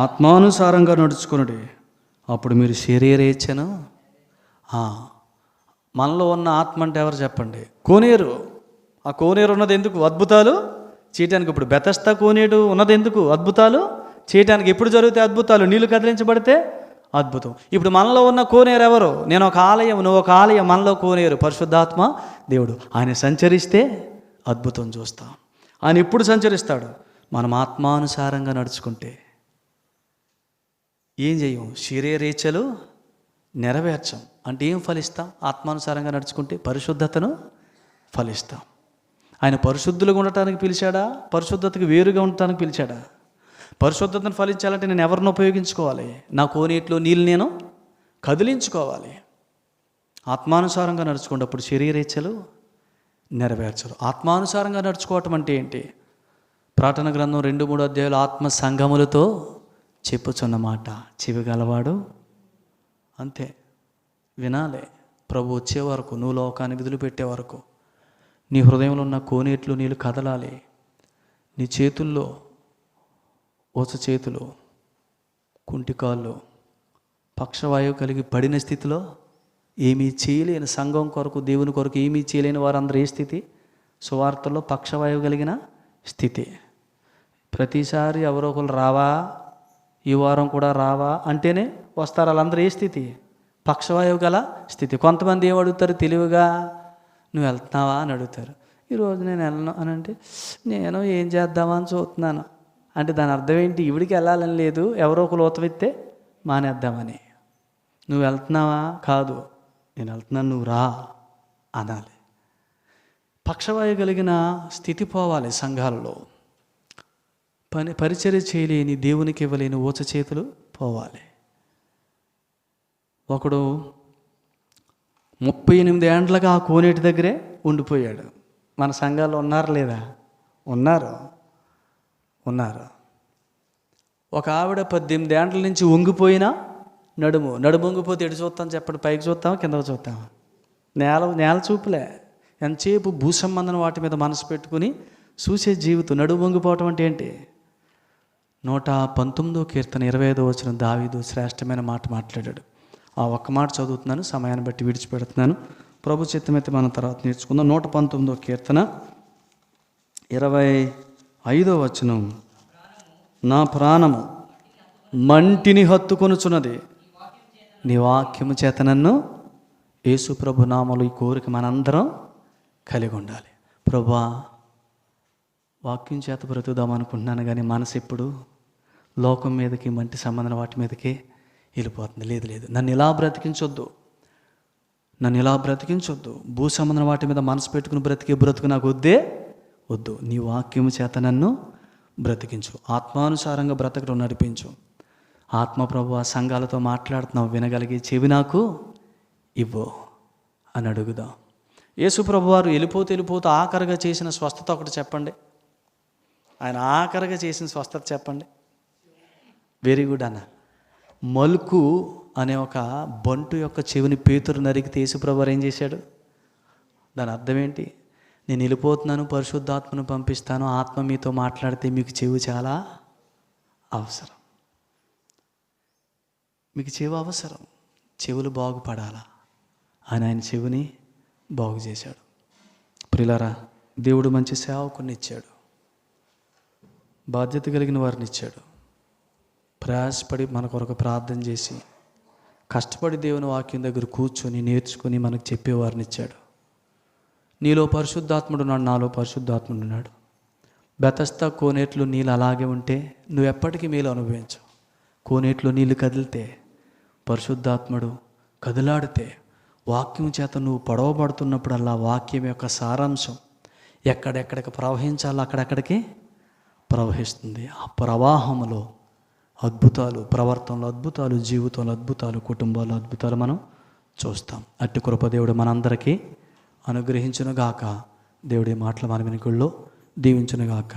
Speaker 1: ఆత్మానుసారంగా నడుచుకునుడి, అప్పుడు మీరు శరీరేచ్ఛను. మనలో ఉన్న ఆత్మ అంటే ఎవరు చెప్పండి? కోనేరు. ఆ కోనేరు ఉన్నది ఎందుకు? అద్భుతాలు చేయటానికి. ఇప్పుడు బెతస్తా కోనేరు ఉన్నది ఎందుకు? అద్భుతాలు చేయటానికి. ఎప్పుడు జరుగుతాయి అద్భుతాలు? నీళ్లు కదిలించబడితే అద్భుతం. ఇప్పుడు మనలో ఉన్న కోనేరు ఎవరు? నేను ఒక ఆలయం, నువ్వు ఒక ఆలయం. మనలో కోనేరు పరిశుద్ధాత్మ దేవుడు. ఆయన సంచరిస్తే అద్భుతం చూస్తాం. ఆయన ఎప్పుడు సంచరిస్తాడు? మనం ఆత్మానుసారంగా నడుచుకుంటే. ఏం చేయం? శరీరేచ్ఛలు నెరవేర్చం. అంటే ఏం ఫలిస్తాం? ఆత్మానుసారంగా నడుచుకుంటే పరిశుద్ధతను ఫలిస్తాం. ఆయన పరిశుద్ధులుగా ఉండటానికి పిలిచాడా? పరిశుద్ధతకు వేరుగా ఉండటానికి పిలిచాడా? పరిశుద్ధతను ఫలించాలంటే నేను ఎవరిని ఉపయోగించుకోవాలి? నా కోనేటిలో నీళ్ళు నేను కదిలించుకోవాలి. ఆత్మానుసారంగా నడుచుకున్నప్పుడు శరీరేచ్ఛలు నెరవేర్చరు. ఆత్మానుసారంగా నడుచుకోవటం అంటే ఏంటి? ప్రకటన గ్రంథం 2-3 అధ్యాయులు ఆత్మ సంఘములతో చెప్పుచున్నమాట చెవి గలవాడు అంతే వినాలి. ప్రభు వచ్చే వరకు, నువ్వు లోకాన్ని విధులుపెట్టే వరకు నీ హృదయంలో ఉన్న కోనేట్లు నీళ్ళు కదలాలి. నీ చేతుల్లో ఓచ చేతులు, కుంటికాళ్ళు, పక్షవాయువు కలిగి పడిన స్థితిలో ఏమీ చేయలేని సంఘం కొరకు, దేవుని కొరకు ఏమీ చేయలేని వారందరూ ఏ స్థితి? సువార్తల్లో పక్షవాయువు కలిగిన స్థితి. ప్రతిసారి ఎవరో ఒకరు రావా, ఈ వారం కూడా రావా అంటేనే వస్తారు. వాళ్ళందరూ ఏ స్థితి? పక్షవాయువు గల స్థితి. కొంతమంది ఏం అడుగుతారు తెలివిగా? నువ్వు వెళ్తున్నావా అని అడుగుతారు. ఈరోజు నేను వెళ్ళను అని అంటే, నేను ఏం చేద్దామని చూస్తున్నాను అంటే దాని అర్థం ఏంటి? ఈవిడికి వెళ్ళాలని లేదు, ఎవరో ఒకరు ఊతవిస్తే మానేద్దామని. నువ్వు వెళ్తున్నావా? కాదు, నేను వెళ్తున్నాను, నువ్వు రా అనాలి. పక్షవాయు కలిగిన స్థితి పోవాలి సంఘాలలో. పరిచర్య చేయలేని, దేవునికి ఇవ్వలేని ఊచ చేతులు పోవాలి. ఒకడు 38 ఏండ్లుగా ఆ కోనేటి దగ్గరే ఉండిపోయాడు. మన సంఘాల్లో ఉన్నారు లేదా? ఉన్నారు. ఒక ఆవిడ 18 ఏండ్ల నుంచి వంగిపోయినా నడుము వంగిపోతే ఎటు చూస్తాం చెప్పండి? పైకి చూస్తామా, కిందకు చూస్తామా? నేల చూపులే. ఎంతసేపు భూసంబంధం వాటి మీద మనసు పెట్టుకుని చూసే జీవితం. నడుము వంగిపోవటం అంటే ఏంటి? 119వ కీర్తన 25వ వచనం దావీదు శ్రేష్టమైన మాట మాట్లాడాడు. ఆ ఒక్క మాట చదువుతున్నాను, సమయాన్ని బట్టి విడిచిపెడుతున్నాను. ప్రభు చిత్తమైతే మనం తర్వాత నేర్చుకుందాం. 119వ కీర్తన 25వ వచనం. నా ప్రాణము మంటిని హత్తుకొనుచున్నది, నీ వాక్యము చేత నన్ను. యేసు ప్రభు నామములో ఈ కోరిక మనందరం కలిగి ఉండాలి. ప్రభువా, వాక్యం చేత బ్రతుకుదాం అనుకుంటున్నాను, కానీ మనసు ఎప్పుడు లోకం మీదకి, మంటి సంబంధం వాటి మీదకి వెళ్ళిపోతుంది. లేదు, నన్ను ఇలా బ్రతికించొద్దు. భూ సంబంధం వాటి మీద మనసు పెట్టుకుని బ్రతుకు నాకు వద్దు. నీ వాక్యము చేత నన్ను బ్రతికించు, ఆత్మానుసారంగా బ్రతకడం నడిపించు. ఆత్మ ప్రభువా, సంఘాలతో మాట్లాడుతున్నావు, వినగలిగే చెవి నాకు ఇవ్వు అని అడుగుదాం. యేసు ప్రభువారు వెళ్ళిపోతూ ఆఖరిగా చేసిన స్వస్థత ఒకటి చెప్పండి. ఆయన ఆఖరిగా చేసిన స్వస్థత చెప్పండి. వెరీ గుడ్ అన్న. మలుకు అనే ఒక బంటు యొక్క చెవిని పేతురు నరికితే యేసు ప్రభువారు ఏం చేశాడు? దాని అర్థం ఏంటి? నేను వెళ్ళిపోతున్నాను, పరిశుద్ధాత్మను పంపిస్తాను, ఆత్మ మీతో మాట్లాడితే మీకు చెవి చాలా అవసరం. మీకు చెవి అవసరం, చెవులు బాగుపడాలా. ఆయన చెవిని బాగు చేశాడు. ప్రియులారా, దేవుడు మంచి సేవకుని ఇచ్చాడు, బాధ్యత కలిగిన వారిని ఇచ్చాడు. ప్రయాసపడి మన కొరకు ప్రార్థన చేసి, కష్టపడి దేవుని వాక్యం దగ్గర కూర్చొని నేర్చుకొని మనకు చెప్పేవారిని ఇచ్చాడు. నీలో పరిశుద్ధాత్ముడు ఉన్నాడు, నాలో పరిశుద్ధాత్ముడు ఉన్నాడు. బెతస్తా కోనేట్లో నీళ్ళు అలాగే ఉంటే నువ్వు ఎప్పటికీ మేలు అనుభవించవు. కోనేట్లో నీళ్ళు కదిలితే, పరిశుద్ధాత్ముడు కదిలాడితే, వాక్యం చేత నువ్వు పొడవబడుతున్నప్పుడల్లా వాక్యం యొక్క సారాంశం ఎక్కడెక్కడికి ప్రవహించాలో అక్కడెక్కడికి ప్రవహిస్తుంది. ఆ ప్రవాహంలో అద్భుతాలు, ప్రవర్తనలో అద్భుతాలు, జీవితంలో అద్భుతాలు, కుటుంబాల్లో అద్భుతాలు మనం చూస్తాం. అట్టి కృప దేవుడు మనందరికీ అనుగ్రహించునుగాక. దేవుడి మాటలు మన వెనుకల్లో దీవించునుగాక.